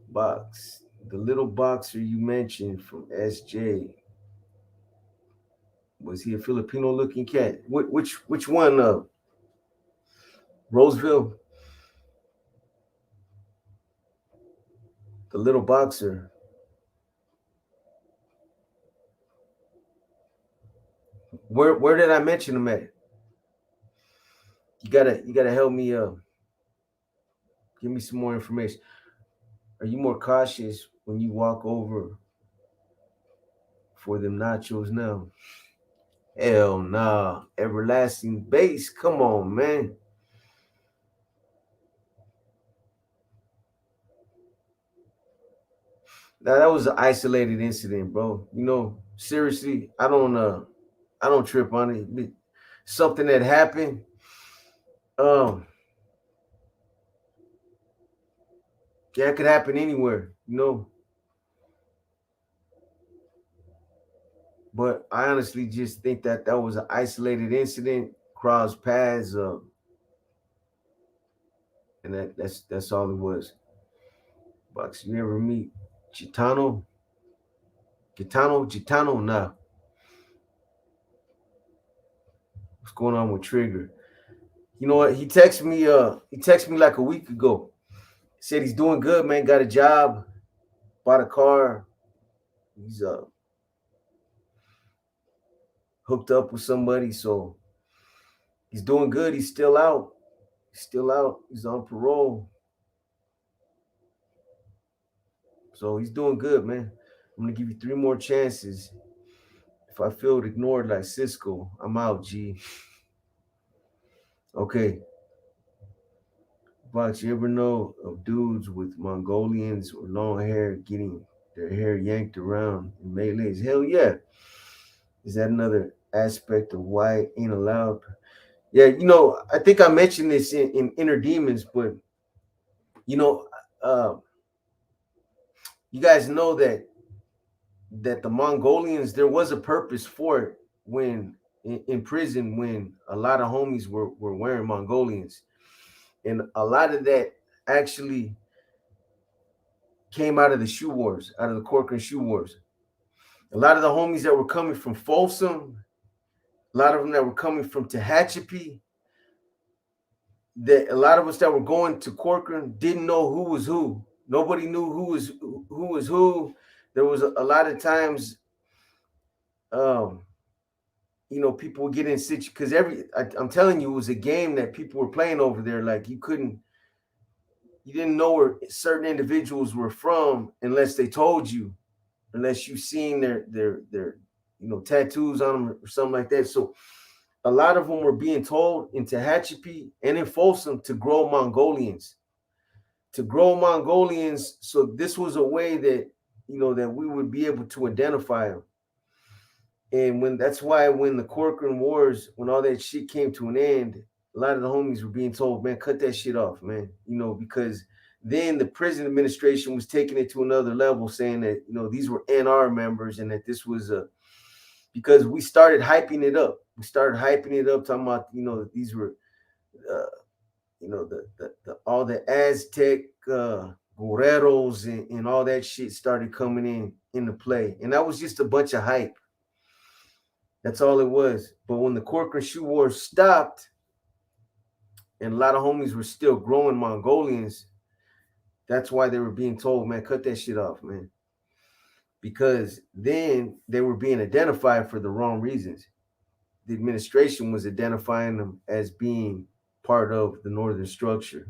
Speaker 1: Box. The little boxer you mentioned from SJ. Was he a Filipino looking cat? Which one? Roseville? The little boxer. Where did I mention him at? You gotta help me give me some more information. Are you more cautious when you walk over for them nachos now? Hell nah. Everlasting base. Come on, man. Now that was an isolated incident, bro. You know, seriously, I don't trip on it. Something that happened. Um, yeah, it could happen anywhere, you know. But I honestly just think that that was an isolated incident, cross paths, and that's all it was. Bucks, you ever meet Gitano? Gitano, nah. What's going on with Trigger? You know what? He texted me like a week ago. Said he's doing good, man. Got a job, bought a car. He's hooked up with somebody, so he's doing good. He's still out. He's still out. He's on parole. So he's doing good, man. I'm gonna give you 3 more chances. If I feel ignored like Cisco, I'm out, G. Okay. But you ever know of dudes with Mongolians or long hair getting their hair yanked around in melees? Hell yeah. Is that another aspect of why it ain't allowed? Yeah, you know, I think I mentioned this in Inner Demons, but you know, uh, you guys know that the Mongolians, there was a purpose for it when in prison, when a lot of homies were wearing Mongolians, and a lot of that actually came out of the shoe wars, out of the Corcoran shoe wars. A lot of the homies that were coming from Folsom, a lot of them that were coming from Tehachapi, that a lot of us that were going to Corcoran didn't know who was who. Nobody knew who was who. There was a lot of times, um, you know, people would get in situ because I'm telling you, it was a game that people were playing over there. Like you didn't know where certain individuals were from unless they told you, unless you seen their you know tattoos on them or something like that. So a lot of them were being told in Tehachapi and in Folsom to grow Mongolians, So this was a way that you know that we would be able to identify them. And when that's why when the Corcoran Wars, when all that shit came to an end, a lot of the homies were being told, man, cut that shit off, man. You know, because then the prison administration was taking it to another level, saying that, you know, these were NR members and that this was a because we started hyping it up. We started hyping it up, talking about, you know, these were you know, the all the Aztec guerreros and all that shit started coming into play. And that was just a bunch of hype. That's all it was. But when the Corcoran Shoe Wars stopped, and a lot of homies were still growing Mongolians, that's why they were being told, man, cut that shit off, man. Because then they were being identified for the wrong reasons. The administration was identifying them as being part of the northern structure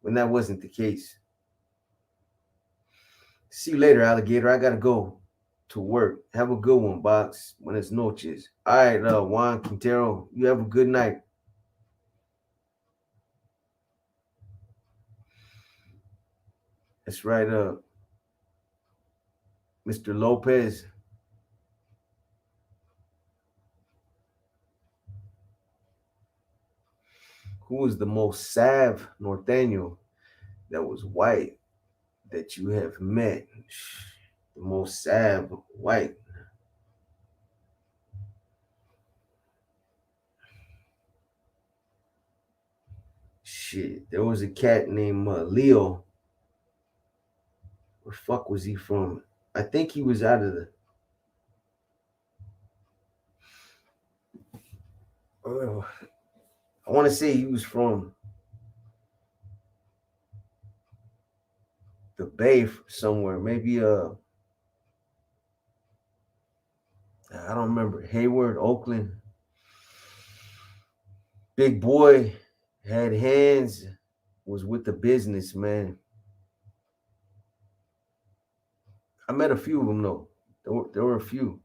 Speaker 1: when that wasn't the case. See you later, alligator. I gotta go to work. Have a good one, Box. Buenas noches. All right, Juan Quintero, you have a good night. That's right, Mr. Lopez. Who was the most salve norteño that was white that you have met? The most salve white. Shit, there was a cat named Leo. Where the fuck was he from? I think he was out of the. I want to say he was from the Bay somewhere. Maybe I don't remember. Hayward, Oakland. Big boy, had hands, was with the business, man. I met a few of them though. There were a few.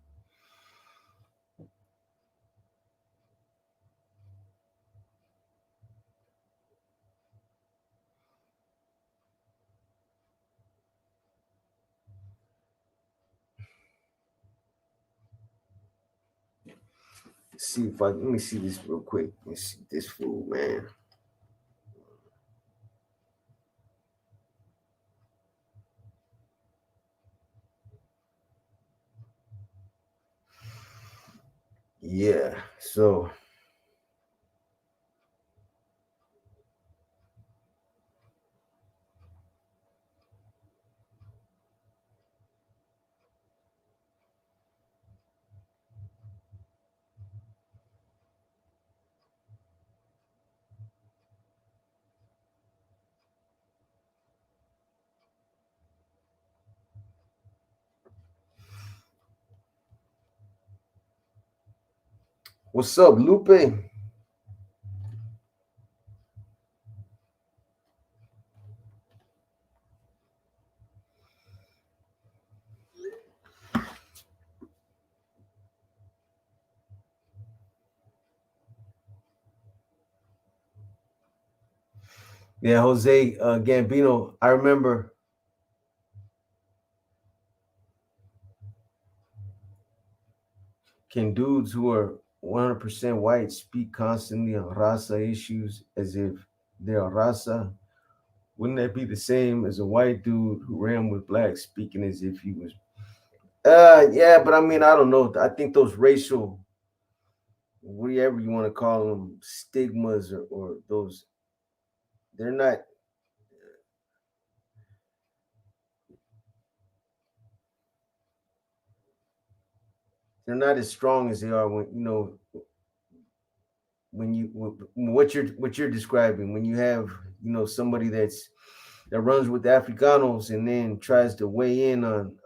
Speaker 1: See if I let me see this real quick. Let's see this fool, man. Yeah, so what's up, Lupe? Yeah, Jose Gambino. I remember can dudes who are 100% white speak constantly on raza issues as if they're raza? Wouldn't that be the same as a white dude who ran with blacks speaking as if he was? Yeah, but I mean, I don't know. I think those racial, whatever you want to call them, stigmas or those, they're not. They're not as strong as they are when when you what you're describing when you have somebody that runs with the Africanos and then tries to weigh in on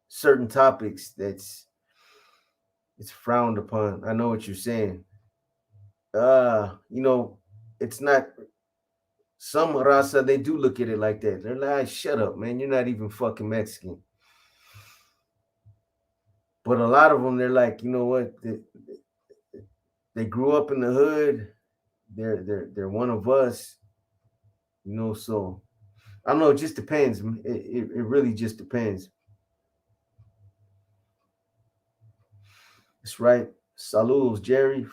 Speaker 1: certain topics that's it's frowned upon. I know what you're saying. It's not some raza, they do look at it like that. They're like, shut up, man, you're not even fucking Mexican. But a lot of them, they're like, you know what? They grew up in the hood. They're one of us, so I don't know, it just depends. It really just depends. That's right. Saludos, Jerry.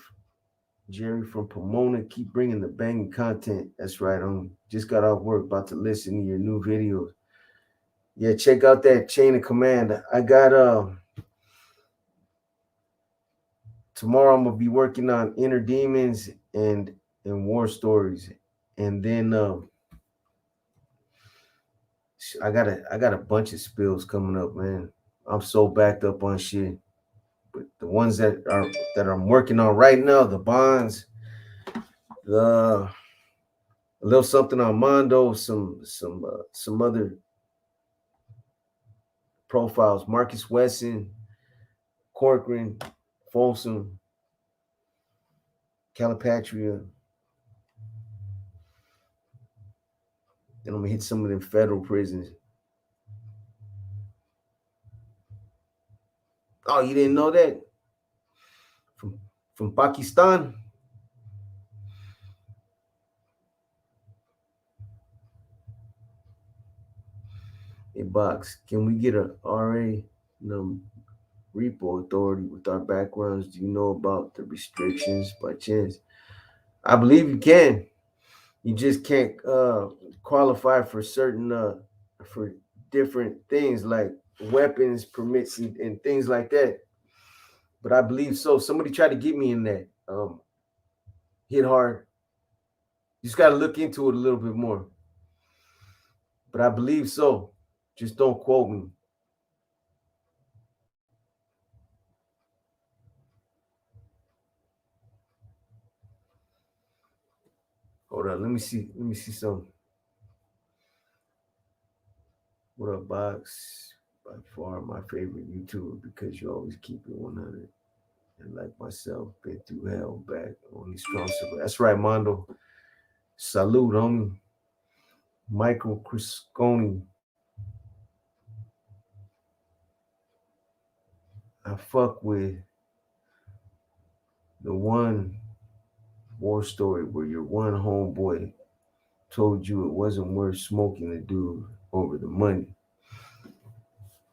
Speaker 1: Jerry from Pomona. Keep bringing the banging content. That's right. Just got off work, about to listen to your new videos. Yeah, check out that chain of command. I got tomorrow I'm gonna be working on inner demons and war stories. And then I got a bunch of spills coming up, man. I'm so backed up on shit. But the ones that I'm working on right now, the bonds, the a little something on Mondo, some other profiles, Marcus Wesson, Corcoran, Folsom, Calipatria. Then I'm gonna hit some of them federal prisons. Oh, you didn't know that? From Pakistan? Hey, Box, can we get a RA repo authority with our backgrounds? Do you know about the restrictions by chance? I believe you can. You just can't qualify for certain for different things like weapons permits and things like that. But I believe so. Somebody tried to get me in that. Hit hard. You just got to look into it a little bit more. But I believe so. Just don't quote me. Hold on. Let me see. Let me see something. What up, Box? By far my favorite YouTuber because you always keep it 100. And like myself, been through hell back. Only strong survivor. That's right, Mondo. Salute, homie. Michael Crisconi. I fuck with the one war story where your one homeboy told you it wasn't worth smoking the dude over the money.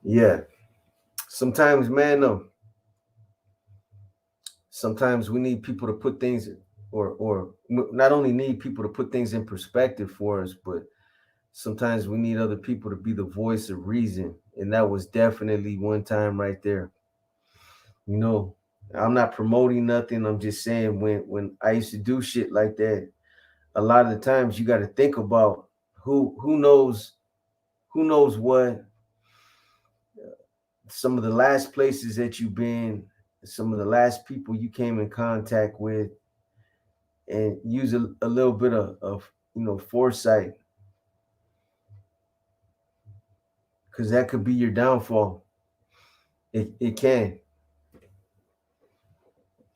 Speaker 1: Yeah. Sometimes, man, sometimes we need people to put things or not only need people to put things in perspective for us, but sometimes we need other people to be the voice of reason. And that was definitely one time right there. You know, I'm not promoting nothing. I'm just saying when I used to do shit like that, a lot of the times you got to think about who knows what, some of the last places that you've been, some of the last people you came in contact with, and use a little bit of foresight, because that could be your downfall. It can,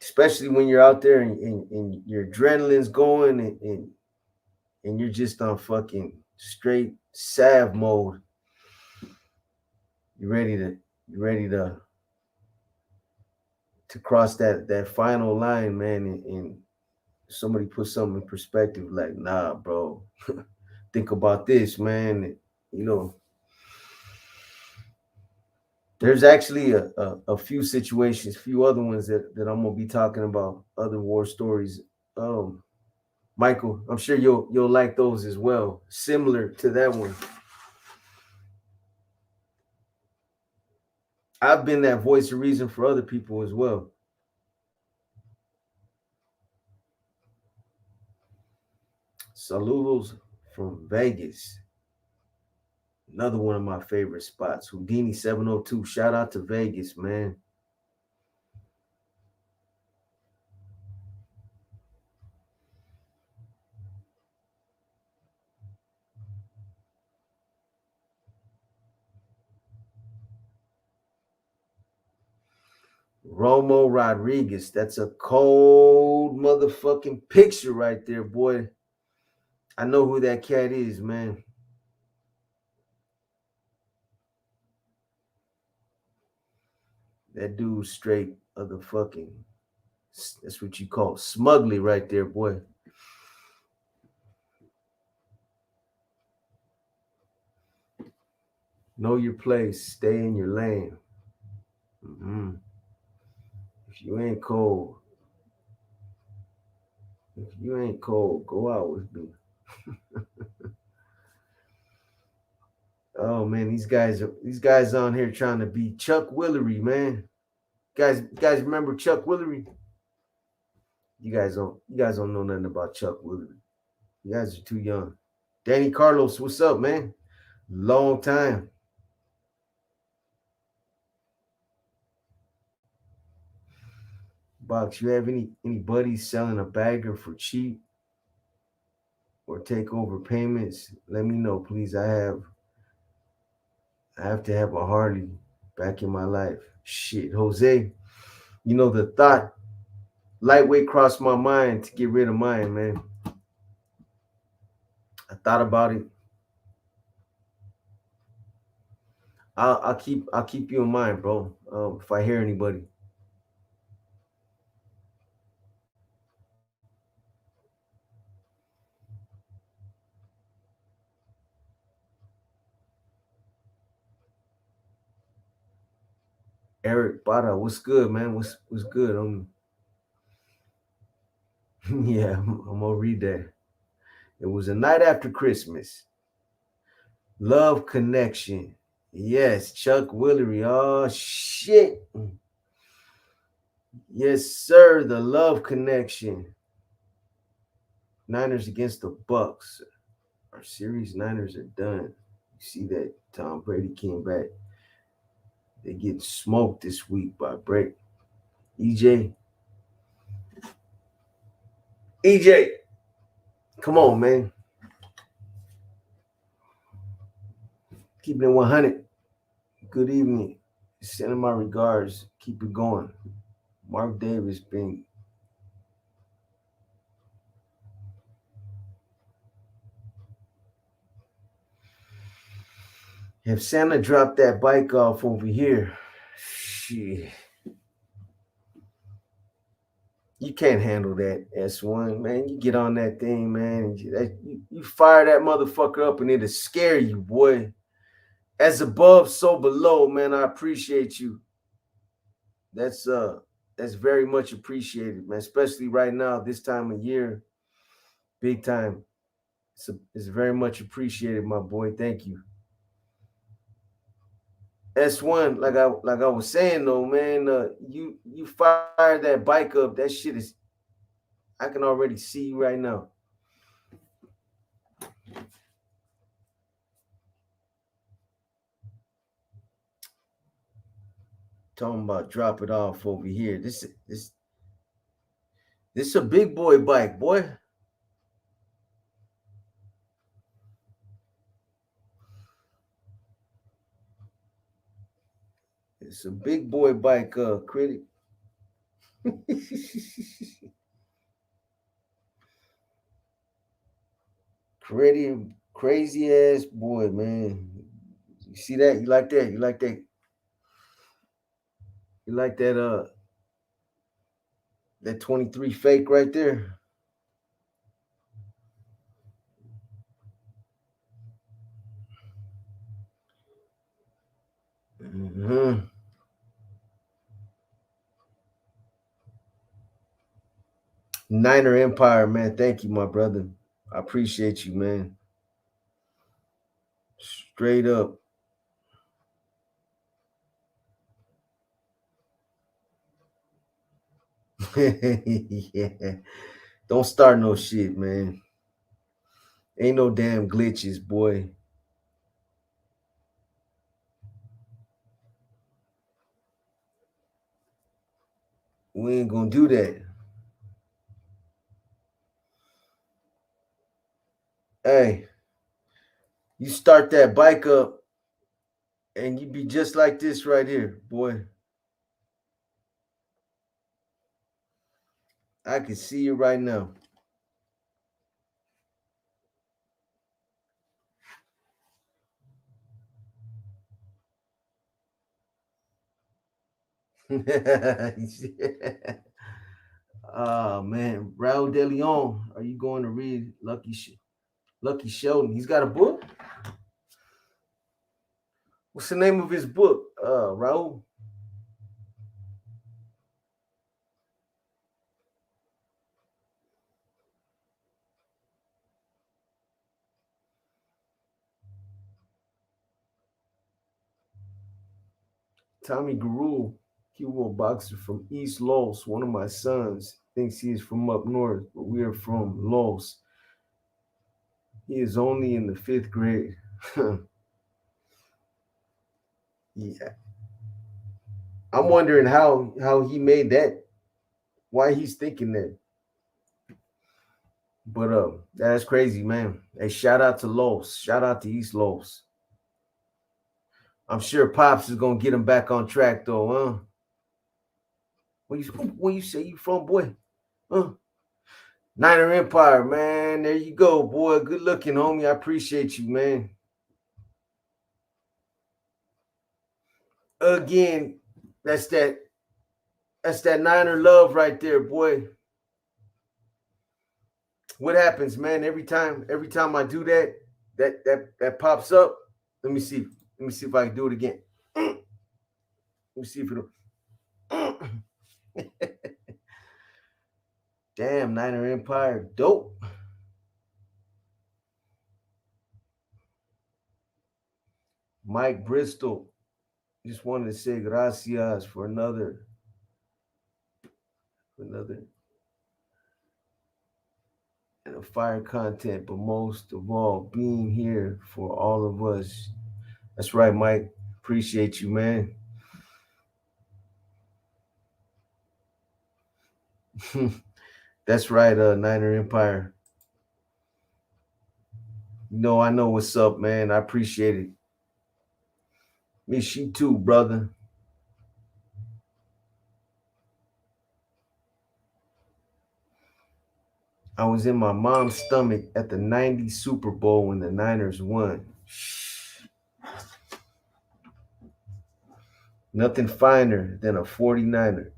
Speaker 1: especially when you're out there and your adrenaline's going and you're just on fucking straight salve mode. You ready to you ready to cross that final line, man, and somebody put something in perspective, like, nah, bro, think about this, man. You know, there's actually a few situations, few other ones that I'm gonna be talking about, other war stories. Um, Michael, I'm sure you'll like those as well, similar to that one. I've been that voice of reason for other people as well. Saludos from Vegas. Another one of my favorite spots. Houdini 702. Shout out to Vegas, man. Romo Rodriguez. That's a cold motherfucking picture right there, boy. I know who that cat is, man. That dude straight of the fucking, that's what you call smugly right there, boy. Know your place. Stay in your lane. Mm-hmm. If you ain't cold, if you ain't cold, go out with me. Oh man, these guys on here trying to be Chuck Willery, man. Guys remember Chuck Willery? You guys don't know nothing about Chuck Willery. You guys are too young. Danny Carlos, what's up, man? Long time. Box, you have any buddies selling a bagger for cheap or take over payments? Let me know, please. I have to have a Harley back in my life. Shit, Jose, the thought lightweight crossed my mind to get rid of mine, man. I thought about it. I'll keep you in mind, bro. If I hear anybody. Eric Bada, what's good, man? What's good? Yeah, I'm gonna read that. It was a night after Christmas. Love connection. Yes, Chuck Willery. Oh shit. Yes, sir. The love connection. Niners against the Bucks. Our series Niners are done. You see that Tom Brady came back. They get smoked this week by Brady. EJ. EJ. Come on, man. Keeping it 100. Good evening. Sending my regards. Keep it going. Mark Davis being. If Santa dropped that bike off over here, shit, you can't handle that S1, man. You get on that thing, man. You fire that motherfucker up and it'll scare you, boy. As above, so below, man. I appreciate you. That's very much appreciated, man. Especially right now, this time of year, big time. It's very much appreciated, my boy. Thank you. S1, like I was saying though, man, you fire that bike up, that shit is I can already see you right now. Talking about drop it off over here. This a big boy bike, boy. It's a big boy bike, critic. Crazy ass boy, man. You see that? You like that? You like that? You like that 23 fake right there? Mm-hmm. Niner Empire, man. Thank you, my brother. I appreciate you, man. Straight up. Yeah. Don't start no shit, man. Ain't no damn glitches, boy. We ain't gonna do that. Hey, you start that bike up and you be just like this right here, boy. I can see you right now. Oh man, Raul De Leon, are you going to read Lucky Sheldon? He's got a book. What's the name of his book, Raul? Tommy Guru, Hugo boxer from East Los. One of my sons thinks he is from up north, but we are from Los. He is only in the 5th grade. Yeah. I'm wondering how he made that, why he's thinking that. But that's crazy, man. Hey, shout out to Los. Shout out to East Los. I'm sure Pops is gonna get him back on track though, huh? When you say you from, boy? Huh? Niner Empire, man. There you go, boy. Good looking, homie. I appreciate you, man. Again, that's that Niner love right there, boy. What happens, man? Every time I do that pops up. Let me see. Let me see if I can do it again. Let me see if it'll. Damn, Niner Empire, dope. Mike Bristol, just wanted to say gracias for another and a fire content, but most of all, being here for all of us. That's right, Mike. Appreciate you, man. That's right, Niner Empire. I know what's up, man. I appreciate it. Miss you too, brother. I was in my mom's stomach at the '90s Super Bowl when the Niners won. Nothing finer than a 49er.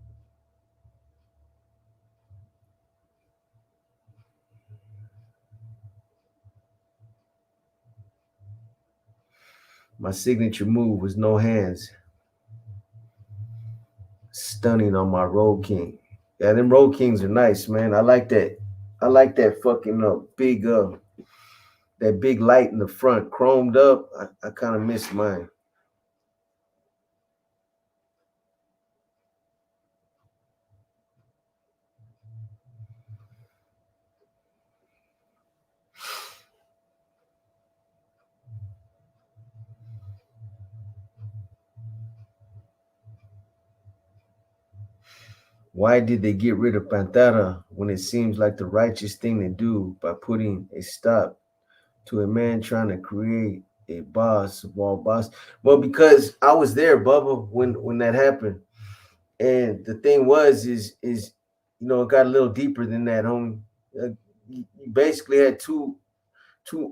Speaker 1: My signature move was no hands. Stunning on my Road King. Yeah, them Road Kings are nice, man. I like that. I like that fucking big that big light in the front, chromed up. I kind of miss mine. Why did they get rid of Pantera when it seems like the righteous thing to do by putting a stop to a man trying to create a boss of all boss? Well, because I was there, Bubba, when that happened. And the thing is it got a little deeper than that, homie. You basically had two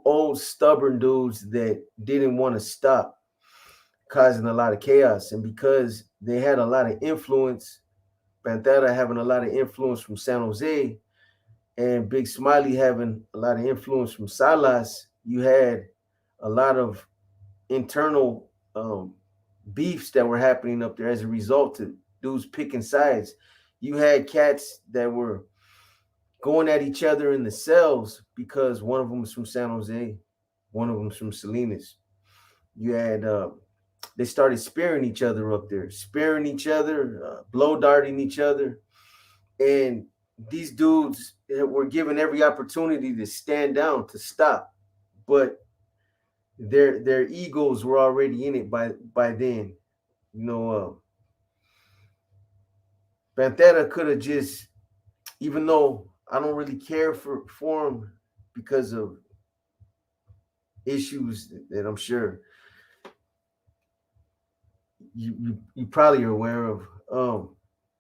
Speaker 1: old stubborn dudes that didn't want to stop, causing a lot of chaos. And because they had a lot of influence, Pantera having a lot of influence from San Jose, and Big Smiley having a lot of influence from Salas, you had a lot of internal beefs that were happening up there as a result of dudes picking sides. You had cats that were going at each other in the cells because one of them was from San Jose, one of them's from Salinas. You had they started spearing each other up there, spearing each other, blow darting each other, and these dudes were given every opportunity to stand down, to stop, but their egos were already in it by then. You know, Pantera could have just, even though I don't really care for him because of issues that I'm sure you probably are aware of.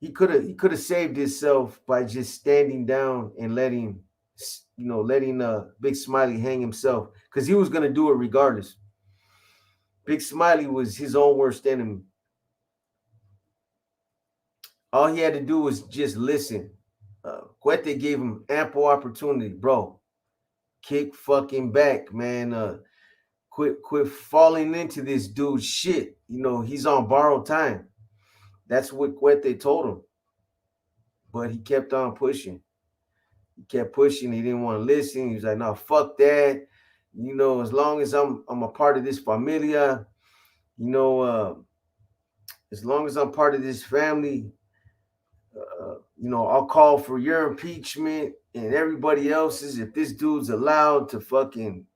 Speaker 1: He could have saved himself by just standing down and letting Big Smiley hang himself, because he was gonna do it regardless. Big Smiley was his own worst enemy. All he had to do was just listen. Cuete gave him ample opportunity, bro. Kick fucking back, man. Quit falling into this dude's shit. He's on borrowed time. That's what Cuete told him. But he kept on pushing. He kept pushing. He didn't want to listen. He was like, "No, fuck that. As long as I'm a part of this familia, you know, as long as I'm part of this family, I'll call for your impeachment and everybody else's if this dude's allowed to fucking,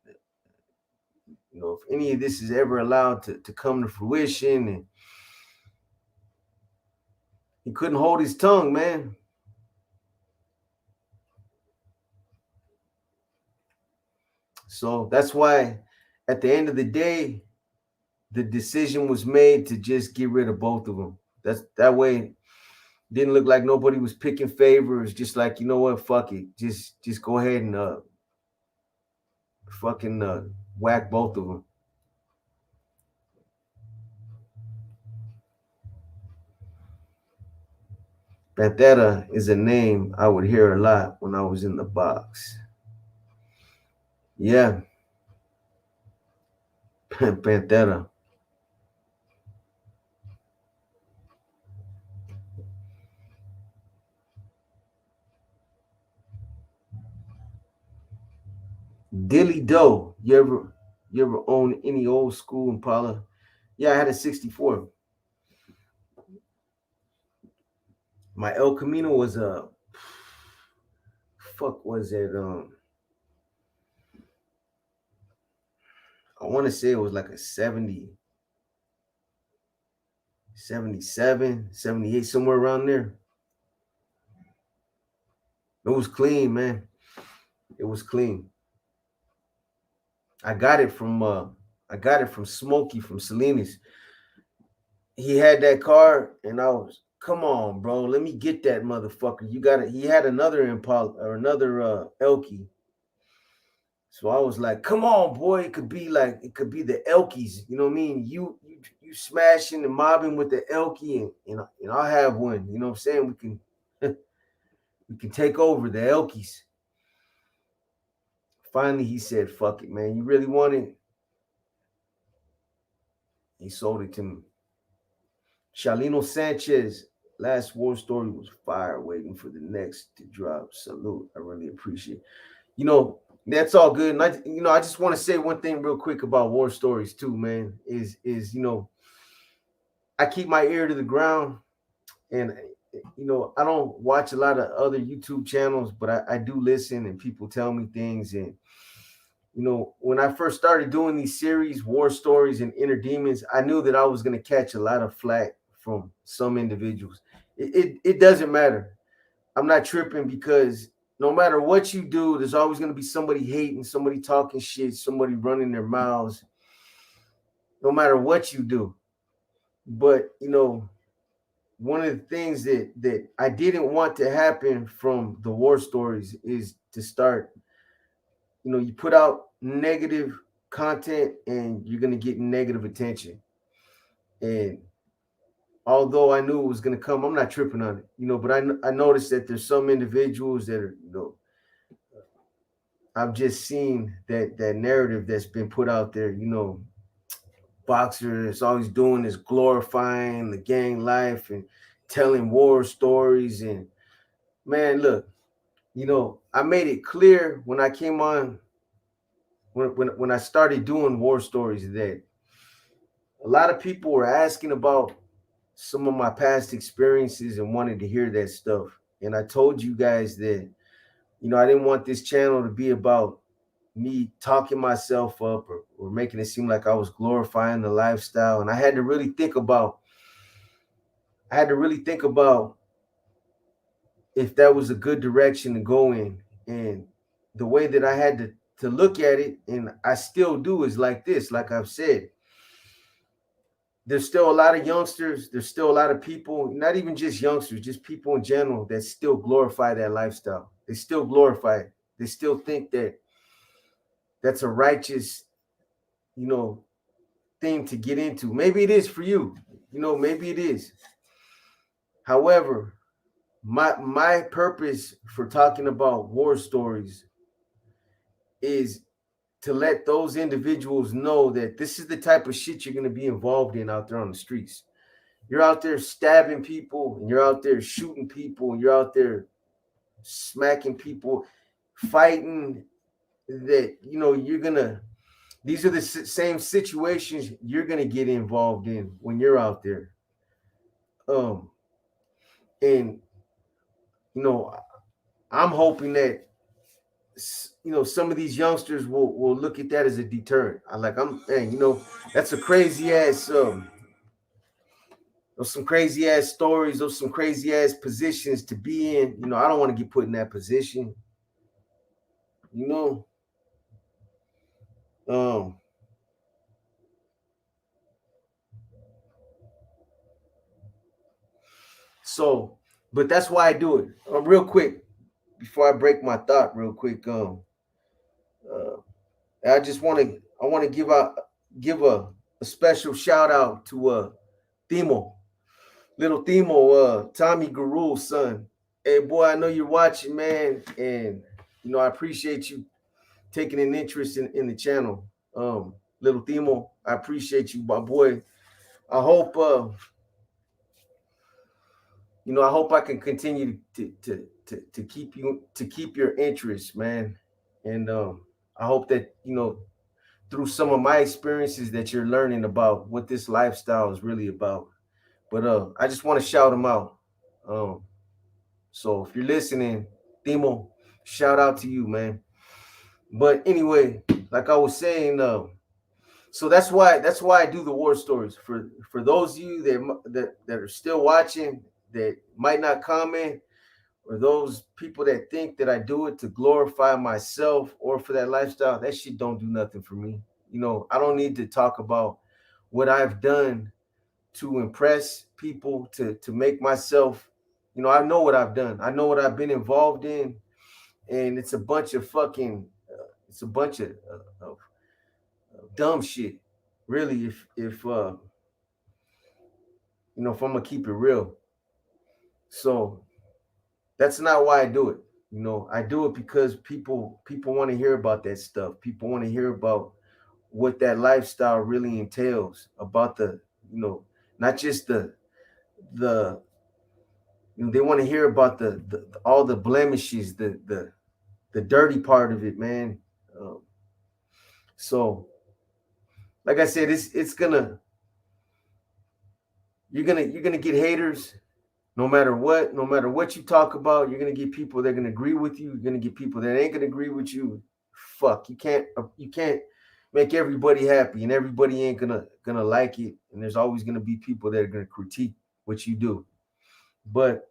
Speaker 1: if any of this is ever allowed to come to fruition." And he couldn't hold his tongue, man. So that's why at the end of the day, the decision was made to just get rid of both of them. That way didn't look like nobody was picking favors. Just like, you know what, fuck it. Just go ahead and fucking whack both of them. Pantera is a name I would hear a lot when I was in the box. Yeah, Pantera. Dilly Doe. You ever own any old school Impala? Yeah, I had a 64. My El Camino was a fuck was it? I want to say it was like a 70, 77, 78, somewhere around there. It was clean, man. It was clean. I got it from Smokey from Salinas. He had that car, and I was, come on, bro, let me get that motherfucker. You got it. He had another Impala or another Elkie. So I was like, come on, boy, it could be the Elkies. You know what I mean? You smashing and mobbing with the Elkie, and I'll have one. You know what I'm saying? We can take over the Elkies. Finally, he said, fuck it, man. You really want it? He sold it to me. Shalino Sanchez, last war story was fire, waiting for the next to drop. Salute. I really appreciate it. That's all good. And I just want to say one thing real quick about war stories too, man. Is I keep my ear to the ground, and I don't watch a lot of other YouTube channels, but I do listen, and people tell me things. And when I first started doing these series, war stories and inner demons, I knew that I was going to catch a lot of flack from some individuals. It doesn't matter. I'm not tripping, because no matter what you do, there's always going to be somebody hating, somebody talking shit, somebody running their mouths, no matter what you do. But, one of the things that I didn't want to happen from the war stories is to start, you put out negative content and you're going to get negative attention. And although I knew it was going to come, I'm not tripping on it, but I noticed that there's some individuals that are, I've just seen that narrative that's been put out there, boxer is always doing is glorifying the gang life and telling war stories. And man, look, I made it clear when I came on, when I started doing war stories, that a lot of people were asking about some of my past experiences and wanted to hear that stuff. And I told you guys that, I didn't want this channel to be about me talking myself up, or making it seem like I was glorifying the lifestyle. And I had to really think about if that was a good direction to go in. And the way that I had to look at it, and I still do, is like this. Like I've said, there's still a lot of youngsters, there's still a lot of people, not even just youngsters, just people in general, that still glorify that lifestyle. They still glorify it. They still think that that's a righteous, thing to get into. Maybe it is for you, maybe it is. However, my purpose for talking about war stories is to let those individuals know that this is the type of shit you're going to be involved in out there on the streets. You're out there stabbing people, and you're out there shooting people, and you're out there smacking people, fighting. That you're gonna. These are the same situations you're gonna get involved in when you're out there. And I'm hoping that some of these youngsters will look at that as a deterrent. That's a crazy ass those some crazy ass stories, those some crazy ass positions to be in. I don't want to get put in that position. You know, um, so, but that's why I do it. Real quick, before I break my thought, real quick. Uh, I want to give a special shout out to Timo, little Timo, Tommy Guru's son. Hey boy, I know you're watching, man, and I appreciate you taking an interest in the channel. Little Timo, I appreciate you, my boy. I hope I hope I can continue to keep your interest, man. And I hope that, through some of my experiences that you're learning about what this lifestyle is really about. But I just want to shout them out. Um, so if you're listening, Timo, shout out to you, man. But anyway, like I was saying, so that's why I do the war stories for those of you that are still watching that might not comment, or those people that think that I do it to glorify myself or for that lifestyle. That shit don't do nothing for me. I don't need to talk about what I've done to impress people, to make myself. I know what I've done. I know what I've been involved in, and it's a bunch of fucking, it's a bunch of dumb shit. Really, if I'm gonna keep it real. So that's not why I do it. I do it because people want to hear about that stuff. People want to hear about what that lifestyle really entails, about the, not just the they want to hear about the all the blemishes, the dirty part of it, man. Um, so like I said, it's gonna you're gonna get haters no matter what. No matter what you talk about, you're gonna get people that are gonna agree with you. You're gonna get people that ain't gonna agree with you. Fuck, you can't make everybody happy, and everybody ain't gonna like it. And there's always gonna be people that are gonna critique what you do. But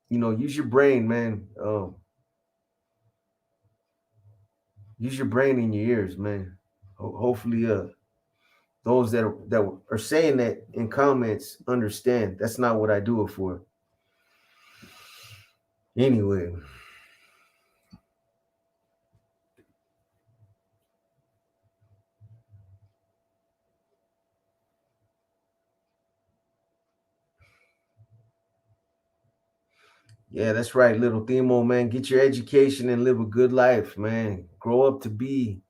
Speaker 1: use your brain, man. Use your brain in your ears, man. Hopefully, those that are saying that in comments understand that's not what I do it for. Anyway, yeah, that's right, little Themo, man. Get your education and live a good life, man. Grow up to be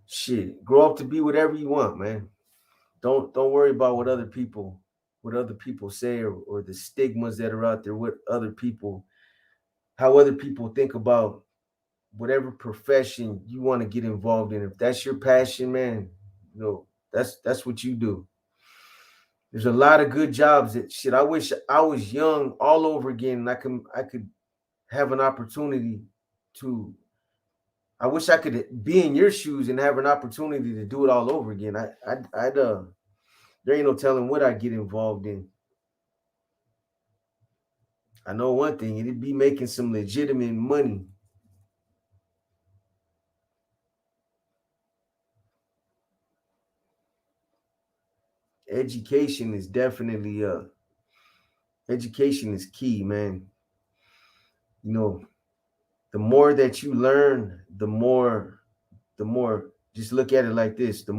Speaker 1: shit. Grow up to be whatever you want, man. Don't worry about what other people say, or the stigmas that are out there, what other people how other people think about whatever profession you want to get involved in. If that's your passion, man, that's what you do. There's a lot of good jobs that shit. I wish I was young all over again, and I could have an opportunity to. I wish I could be in your shoes and have an opportunity to do it all over again. I'd there ain't no telling what I'd get involved in. I know one thing, it'd be making some legitimate money. Education is definitely education is key, man. You know, the more that you learn, the more just look at it like this. The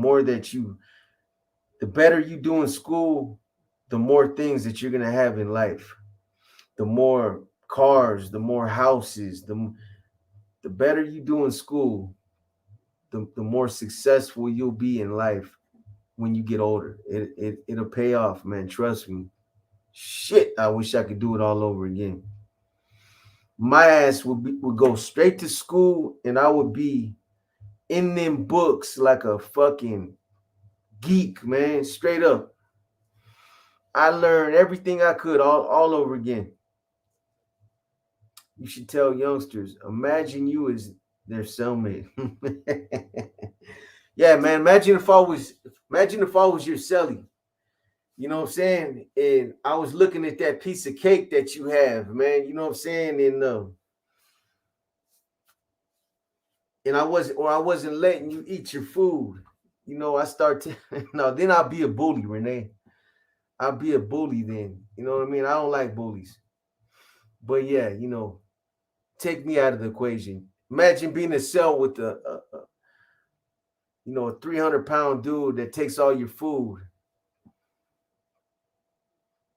Speaker 1: better you do in school, the more things that you're gonna have in life. The more cars, the more houses, the better you do in school, the more successful you'll be in life when you get older. It'll pay off, man. Trust me. Shit, I wish I could do it all over again. My ass would go straight to school, and I would be in them books like a fucking geek, man. Straight up. I learned everything I could all over again. You should tell youngsters, imagine you as their cellmate. Yeah, man. Imagine if I was your cellie. You know what I'm saying? And I was looking at that piece of cake that you have, man. You know what I'm saying? And I wasn't letting you eat your food. I start to no, then I'll be a bully, Renee. I'll be a bully then. You know what I mean? I don't like bullies. But yeah, take me out of the equation. Imagine being a cell with a 300-pound dude that takes all your food.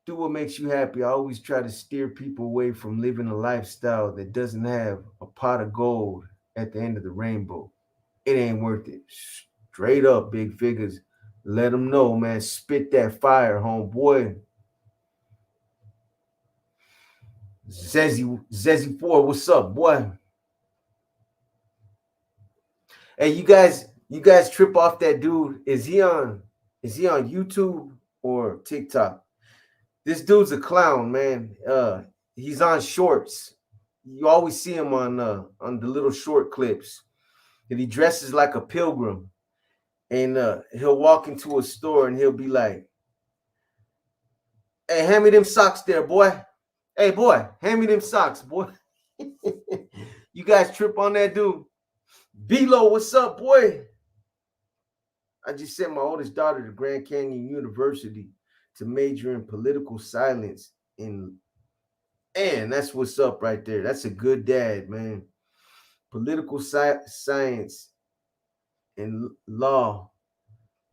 Speaker 1: Do what makes you happy. I always try to steer people away from living a lifestyle that doesn't have a pot of gold at the end of the rainbow. It ain't worth it. Straight up, big figures. Let them know, man. Spit that fire, homeboy. Zezzy 4, what's up, boy? Hey, you guys trip off that dude. Is he on YouTube or TikTok? This dude's a clown, man. He's on shorts. You always see him on the little short clips. And he dresses like a pilgrim. And he'll walk into a store and he'll be like, "Hey, hand me them socks there, boy. Hey, boy, hand me them socks, boy." You guys trip on that dude? B-Lo, what's up, boy? I just sent my oldest daughter to Grand Canyon University to major in political science. And that's what's up right there. That's a good dad, man. Political science and law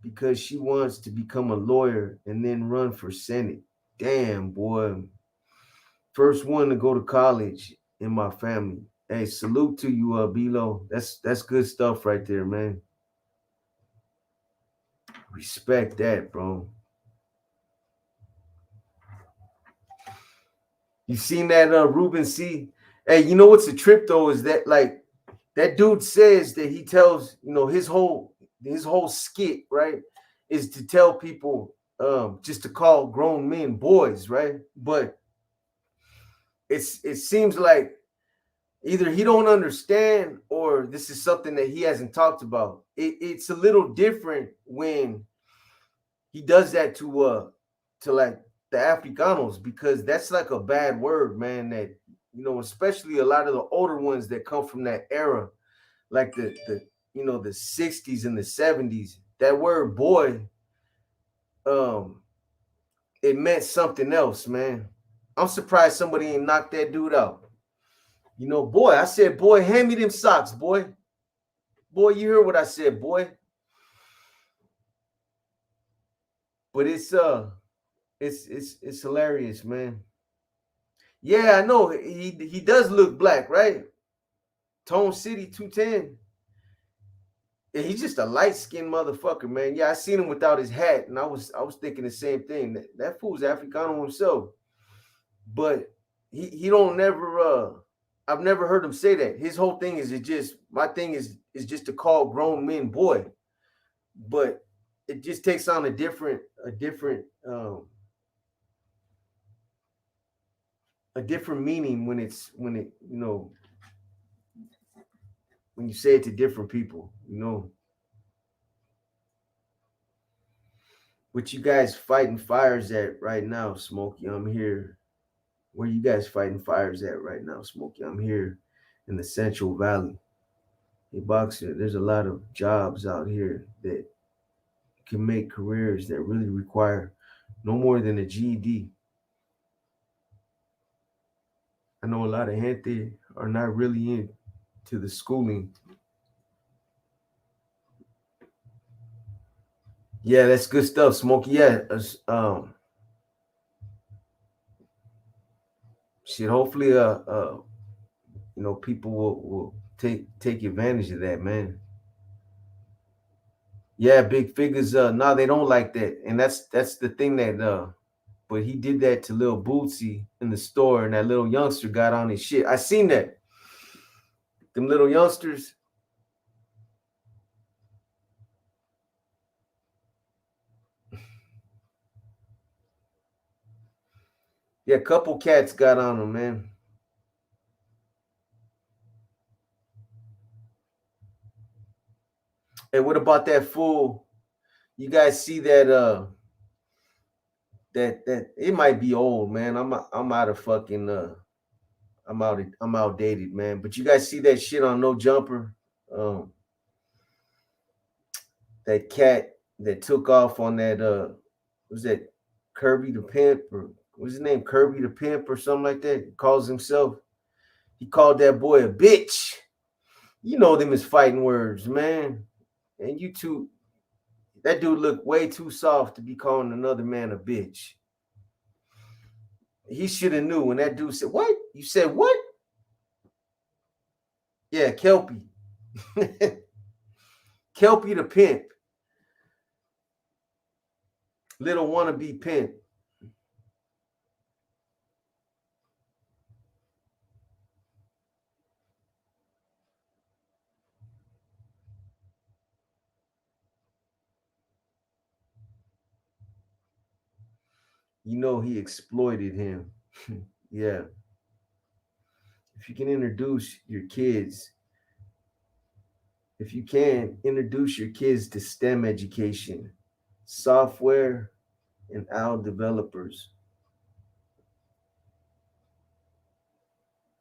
Speaker 1: because she wants to become a lawyer and then run for Senate. Damn, boy. First one to go to college in my family. Hey, salute to you, B-Lo. That's good stuff right there, man. Respect that, bro. You seen that Ruben C? Hey, you know what's a trip though is that like that dude says that he tells, his whole skit, right, is to tell people just to call grown men boys, right? But it seems like either he don't understand or this is something that he hasn't talked about. It's a little different when he does that to like the Africanos because that's like a bad word, man. That especially a lot of the older ones that come from that era, like the 60s and the 70s. That word boy, um, it meant something else, man. I'm surprised somebody ain't knocked that dude out. Boy, I said, boy, hand me them socks, boy. Boy, you heard what I said, boy. But it's hilarious, man. Yeah, I know. He does look black, right? Tone City 210. Yeah, he's just a light-skinned motherfucker, man. Yeah, I seen him without his hat, and I was thinking the same thing. That fool's Africano himself. But he don't never I've never heard him say that. His whole thing is my thing is just to call grown men boy. But it just takes on a different meaning when when you say it to different people. What you guys fighting fires at right now, Smokey? I'm here. Where you guys fighting fires at right now, Smokey? I'm here in the Central Valley. Hey, Boxer, there's a lot of jobs out here that can make careers that really require no more than a GED. I know a lot of gente are not really into the schooling. Yeah, that's good stuff, Smokey. Yeah, shit. Hopefully, people will take advantage of that, man. Yeah, big figures. No, they don't like that, and that's the thing that. But he did that to little Bootsy in the store, and that little youngster got on his shit. I seen that. Them little youngsters. Yeah, a couple cats got on him, man. Hey, what about that fool? You guys see that? That it might be old, man. I'm out of fucking. I'm outdated, man. But you guys see that shit on No Jumper? Um, that cat that took off on that was that Kirby the Pimp or what's his name? Kirby the Pimp or something like that. He calls himself. He called that boy a bitch. You know them as fighting words, man. And you two, that dude looked way too soft to be calling another man a bitch. He should have knew when that dude said, "What? You said what?" Yeah, Kelpie. Kelpie the Pimp. Little wannabe pimp. he exploited him. Yeah. If you can introduce your kids, if you can introduce your kids to STEM education, software and OWL developers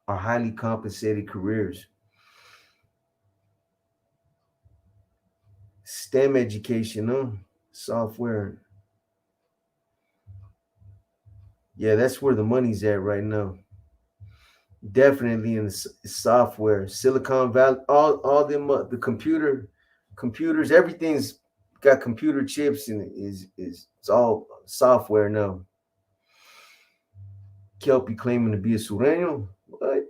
Speaker 1: are highly compensated careers. STEM education, software. Yeah, that's where the money's at right now. Definitely in the software, Silicon Valley, all them the computers, everything's got computer chips and it's all software now. Kelpie claiming to be a Sureño. What?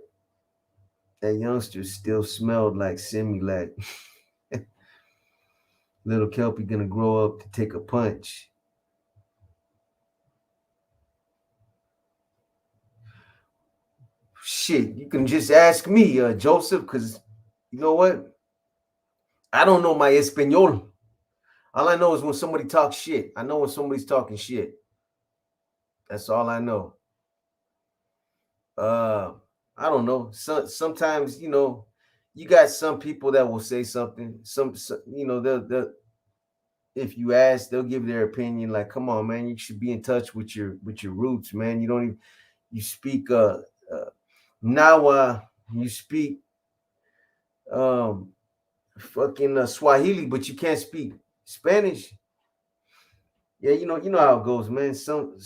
Speaker 1: That youngster still smelled like Similac. Little Kelpie gonna grow up to take a punch. Shit, you can just ask me, Joseph, because you know what? I don't know my Espanol. All I know is when somebody talks shit. I know when somebody's talking shit. That's all I know. I don't know. Sometimes you got some people that will say something. Some they'll if you ask, they'll give their opinion. Like, come on, man, you should be in touch with your roots, man. You don't even you speak Nawa, you speak fucking Swahili, but you can't speak Spanish. Yeah, you know how it goes, man. Some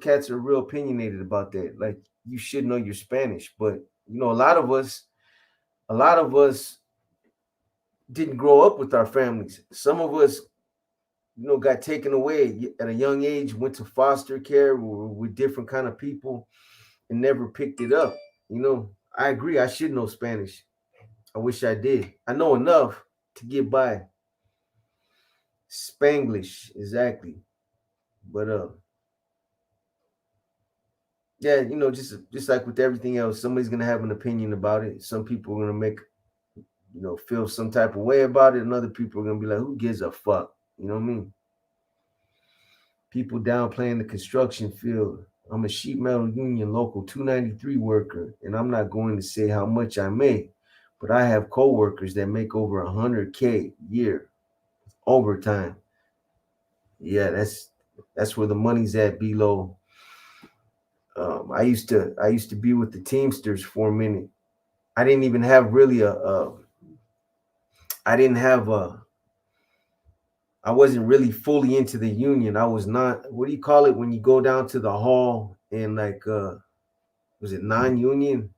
Speaker 1: cats are real opinionated about that. Like, you should know your Spanish, but a lot of us didn't grow up with our families. Some of us, got taken away at a young age, went to foster care with different kind of people and never picked it up. I agree. I should know Spanish. I wish I did. I know enough to get by. Spanglish, exactly. But yeah, just like with everything else, somebody's gonna have an opinion about it. Some people are gonna make feel some type of way about it, and other people are gonna be like, who gives a fuck? You know what I mean? People downplaying the construction field. I'm a sheet metal union local 293 worker, and I'm not going to say how much I make, but I have coworkers that make over 100K a year overtime. Yeah, that's where the money's at, below. I used to be with the Teamsters for a minute. I didn't even have really I didn't have I wasn't really fully into the union. I was not, what do you call it when you go down to the hall and like was it non-union?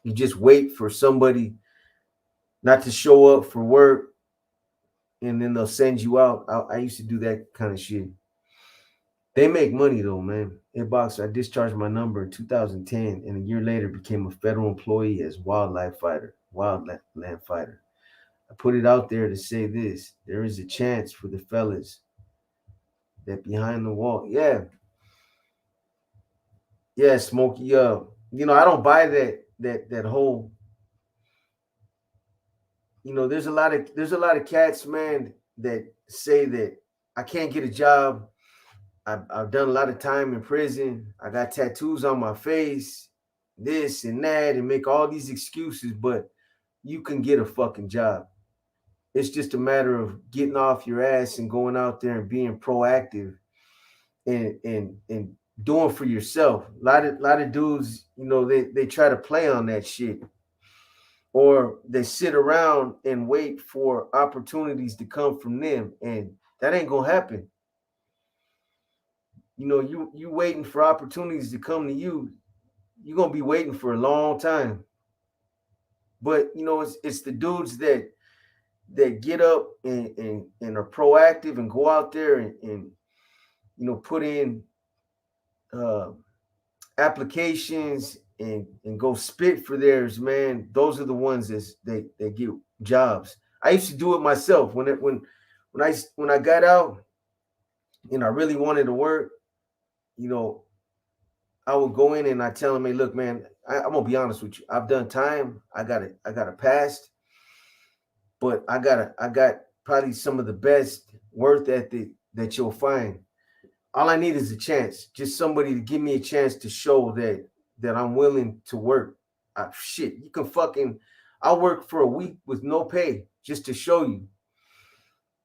Speaker 1: You just wait for somebody not to show up for work and then they'll send you out. I used to do that kind of shit. They make money though, man. Inbox, I discharged my number in 2010 and a year later became a federal employee as wildland fighter. I put it out there to say this. There is a chance for the fellas that behind the wall. Yeah. Yeah, Smokey. I don't buy that whole, there's a lot of cats, man, that say that I can't get a job. I've done a lot of time in prison. I got tattoos on my face, this and that, and make all these excuses, but you can get a fucking job. It's just a matter of getting off your ass and going out there and being proactive and doing for yourself. A lot of dudes, they try to play on that shit. Or they sit around and wait for opportunities to come from them. And that ain't gonna happen. You waiting for opportunities to come to you, you're gonna be waiting for a long time. But it's the dudes that get up and are proactive and go out there and put in uh, applications and go spit for theirs, man. Those are the ones that get jobs. I used to do it myself when I got out and I really wanted to work. You know, I would go in and I tell them, hey, look, man, I'm gonna be honest with you. I've done time. I got a past, but I got probably some of the best work ethic that you'll find. all I need is a chance. Just somebody to give me a chance to show that I'm willing to work. Shit, you can fucking. I'll work for a week with no pay just to show you.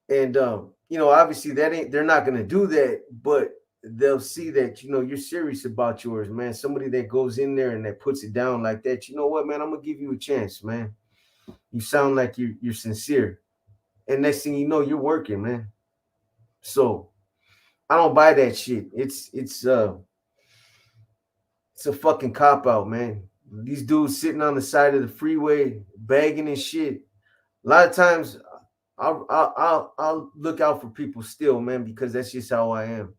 Speaker 1: And obviously they're not gonna do that, but they'll see that you're serious about yours, man. Somebody that goes in there and that puts it down like that. You know what, man? I'm gonna give you a chance, man. You sound like you're sincere, and next thing you know, you're working, man. So I don't buy that shit. It's a fucking cop out, man. These dudes sitting on the side of the freeway begging and shit. A lot of times, I'll look out for people still, man, because that's just how I am.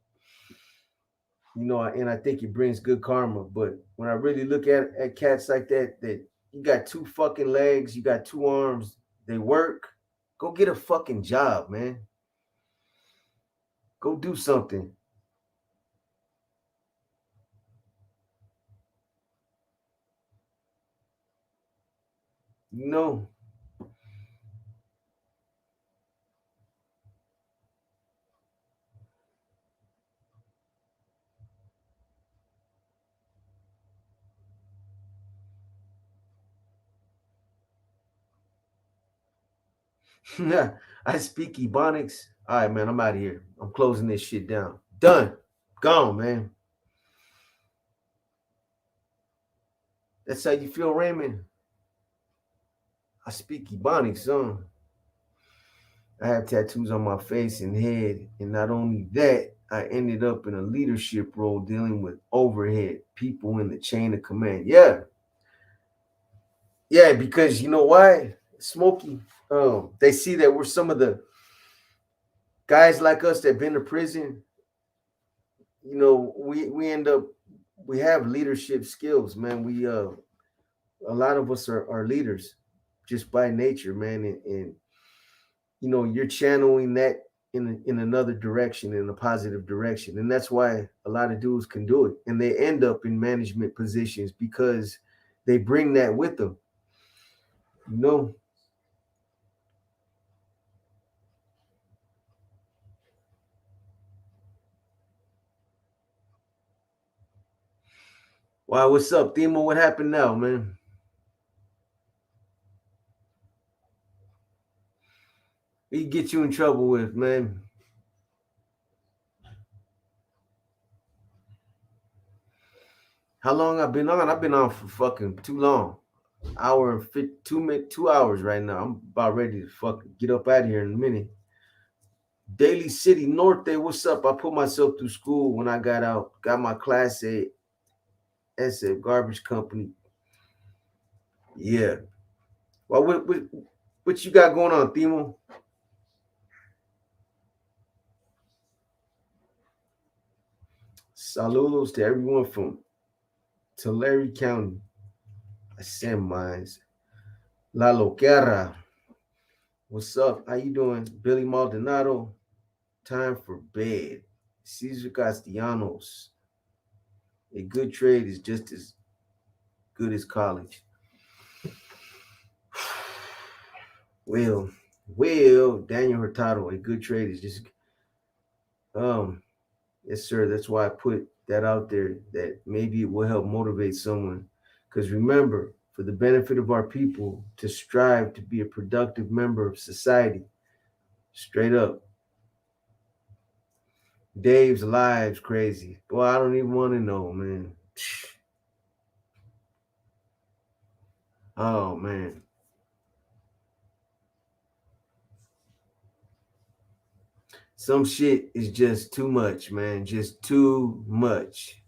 Speaker 1: And I think it brings good karma. But when I really look at cats like that you got two fucking legs, you got two arms, they work, go get a fucking job, man. Go do something. I speak Ebonics. All right, man, I'm out of here. I'm closing this shit down. Done. Gone, man. That's how you feel, Raymond? I speak Ebonics, son. I have tattoos on my face and head, and not only that, I ended up in a leadership role dealing with overhead people in the chain of command. Yeah, because you know why, Smokey? They see that we're some of the guys like us that been to prison. We end up we have leadership skills, man. We a lot of us are leaders just by nature, man, and you're channeling that in another direction, in a positive direction, and that's why a lot of dudes can do it, and they end up in management positions because they bring that with them. Wow, what's up, Themo? What happened now, man? He get you in trouble with, man. How long I've been on? I've been on for fucking too long. Hour and 2 hours right now. I'm about ready to fucking get up out of here in a minute. Daly City Norte, what's up? I put myself through school when I got out. Got my class A SF garbage company. Yeah. Well, what you got going on, Themo? Saludos to everyone from Tulare County. I send mines. La Loquera. What's up? How you doing? Billy Maldonado. Time for bed. Cesar Castellanos. A good trade is just as good as college. Well, Daniel Hurtado, a good trade is just yes, sir. That's why I put that out there, that maybe it will help motivate someone. Because remember, for the benefit of our people, to strive to be a productive member of society. Straight up. Dave's live's crazy. Boy, I don't even want to know, man. Oh, man. Some shit is just too much, man. Just too much.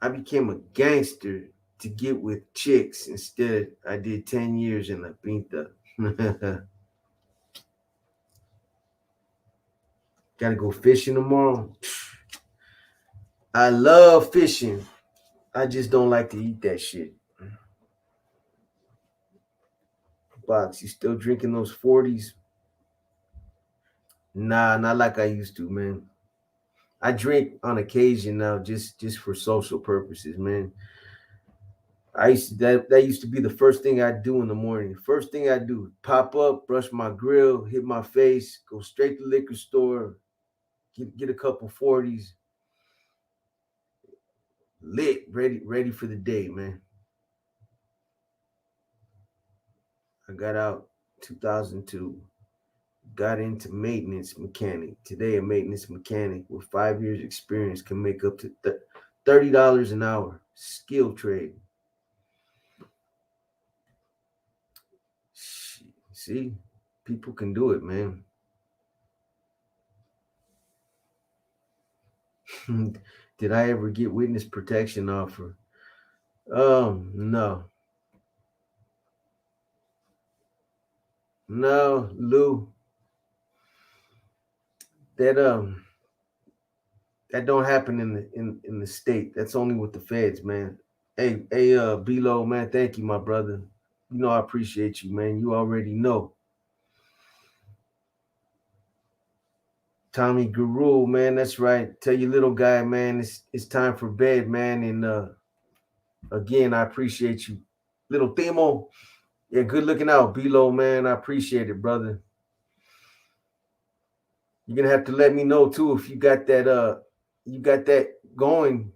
Speaker 1: I became a gangster to get with chicks. Instead, I did 10 years in La Pinta. Gotta go fishing tomorrow. I love fishing. I just don't like to eat that shit. Box, you still drinking those 40s? Nah, not like I used to, man. I drink on occasion now, just for social purposes, man. That used to be the first thing I do in the morning. First thing I do, pop up, brush my grill, hit my face, go straight to the liquor store, get a couple 40s, lit, ready for the day, man. I got out 2002, got into maintenance mechanic. Today, a maintenance mechanic with 5 years experience can make up to $30 an hour. Skill trade. See, people can do it, man. Did I ever get witness protection offer? No. No, Lou. That don't happen in the state. That's only with the feds, man. Hey, B-Lo, man, thank you, my brother. You know I appreciate you, man. You already know. Tommy Guru, man, that's right. Tell your little guy, man, it's time for bed, man. And again, I appreciate you. Little Timo, yeah, good looking out, B-Lo, man. I appreciate it, brother. You're gonna have to let me know too if you got that going,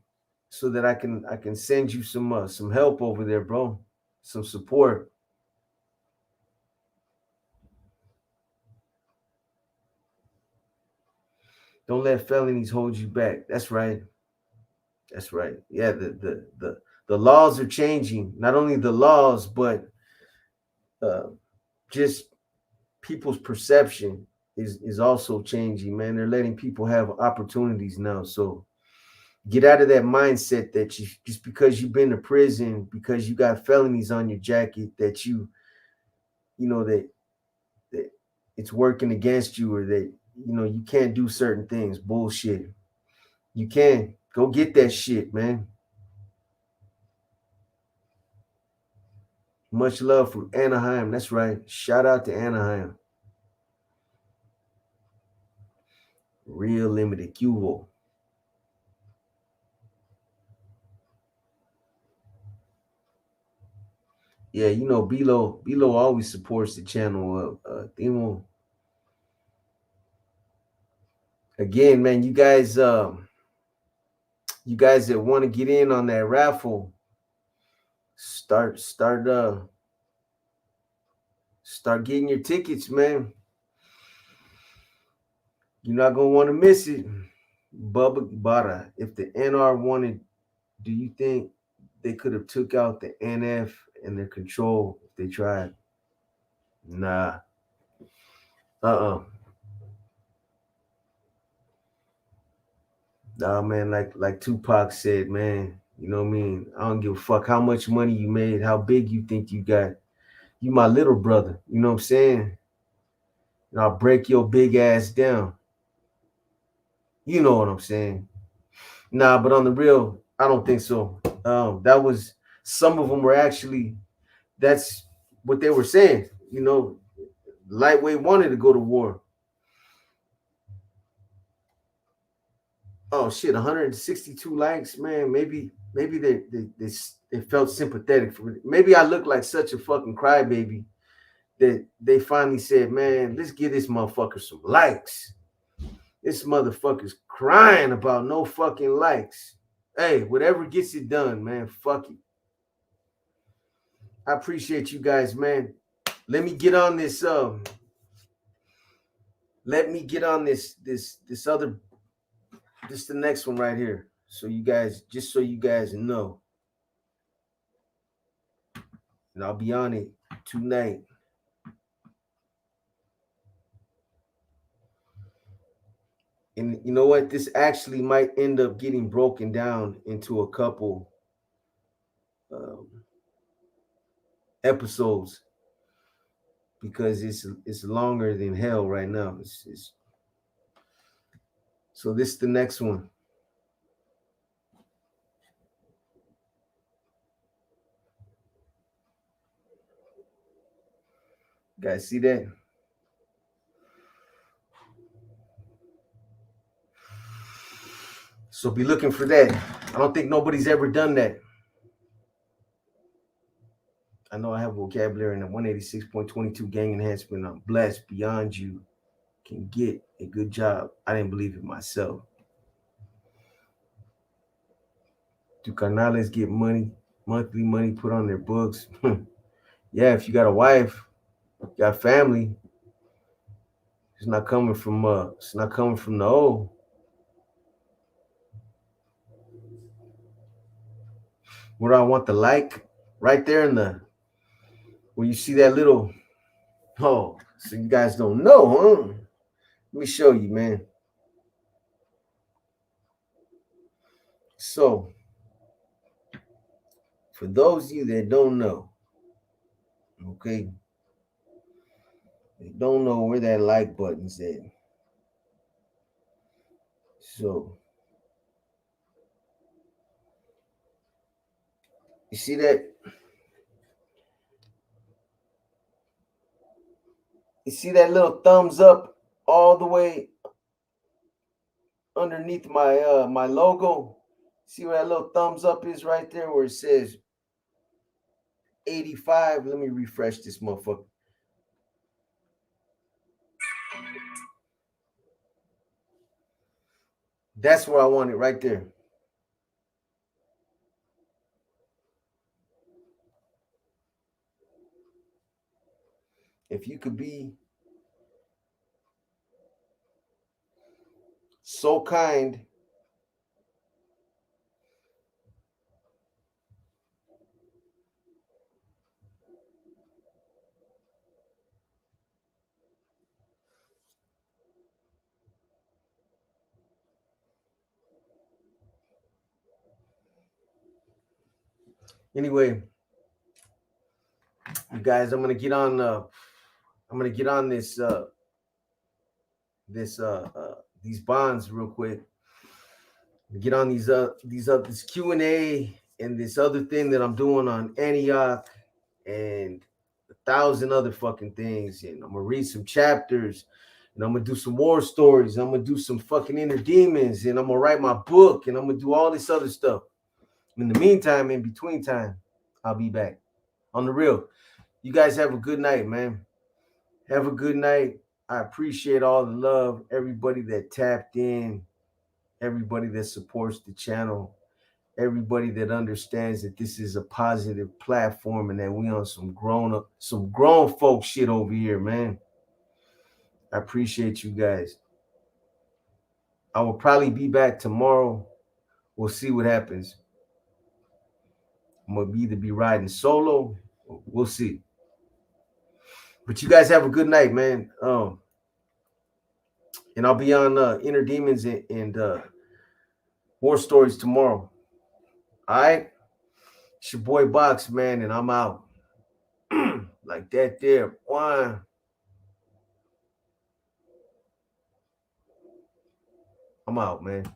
Speaker 1: so that I can send you some help over there, bro. Some support. Don't let felonies hold you back. That's right. That's right. Yeah, the laws are changing. Not only the laws, but just people's perception is also changing, man. They're letting people have opportunities now. So get out of that mindset that you just because you've been to prison, because you got felonies on your jacket, that you know that it's working against you, or that you can't do certain things. Bullshit. You can go get that shit, man. Much love from Anaheim. That's right. Shout out to Anaheim. Real limited Cubo. Yeah, Bilo always supports the channel. Timo. Again, man, you guys that want to get in on that raffle, start getting your tickets, man. You're not gonna want to miss it. Bubba Bara, if the NR wanted, do you think they could have took out the NF and their control if they tried? Nah. Nah, man, like Tupac said, man, you know what I mean? I don't give a fuck how much money you made, how big you think you got. You my little brother, you know what I'm saying? And I'll break your big ass down. You know what I'm saying? Nah, but on the real, I don't think so. That was some of them were actually, that's what they were saying. Lightweight wanted to go to war. Oh shit, 162 likes, man. Maybe they felt sympathetic for me. Maybe I look like such a fucking crybaby that they finally said, man, let's give this motherfucker some likes. This motherfucker's crying about no fucking likes. Hey, whatever gets it done, man. Fuck it. I appreciate you guys, man. Let me get on this. Let me get on this other. This the next one right here. So you guys know. And I'll be on it tonight. And you know what? This actually might end up getting broken down into a couple episodes, because it's longer than hell right now. So this is the next one. Guys, see that? So be looking for that. I don't think nobody's ever done that. I know I have vocabulary in the 186.22 gang enhancement. I'm blessed beyond you. can get a good job. I didn't believe it myself. Do canales get money, monthly money put on their books? Yeah, if you got a wife, got family, it's not coming from the O. Where do I want the like? Right there in the where you see that little, oh, so you guys don't know, huh? Let me show you, man. So for those of you that don't know, okay, they don't know where that like button's at. So you see that? You see that little thumbs up all the way underneath my my logo? See where that little thumbs up is right there where it says 85? Let me refresh this motherfucker. That's where I want it, right there. If you could be so kind anyway, you guys, I'm gonna get on these bonds real quick. Get on this Q&A and this other thing that I'm doing on Antioch and 1,000 other fucking things. And I'm gonna read some chapters, and I'm gonna do some war stories. I'm gonna do some fucking inner demons, and I'm gonna write my book, and I'm gonna do all this other stuff. In the meantime, in between time, I'll be back on the real. You guys have a good night, man. Have a good night. I appreciate all the love, everybody that tapped in, everybody that supports the channel, everybody that understands that this is a positive platform and that we on some grown folk shit over here, man. I appreciate you guys. I will probably be back tomorrow. We'll see what happens. I'm gonna either be riding solo. We'll see. But you guys have a good night, man. And I'll be on Inner Demons and War Stories tomorrow. All right. It's your boy Box, man, and I'm out. Like that there. One. I'm out, man.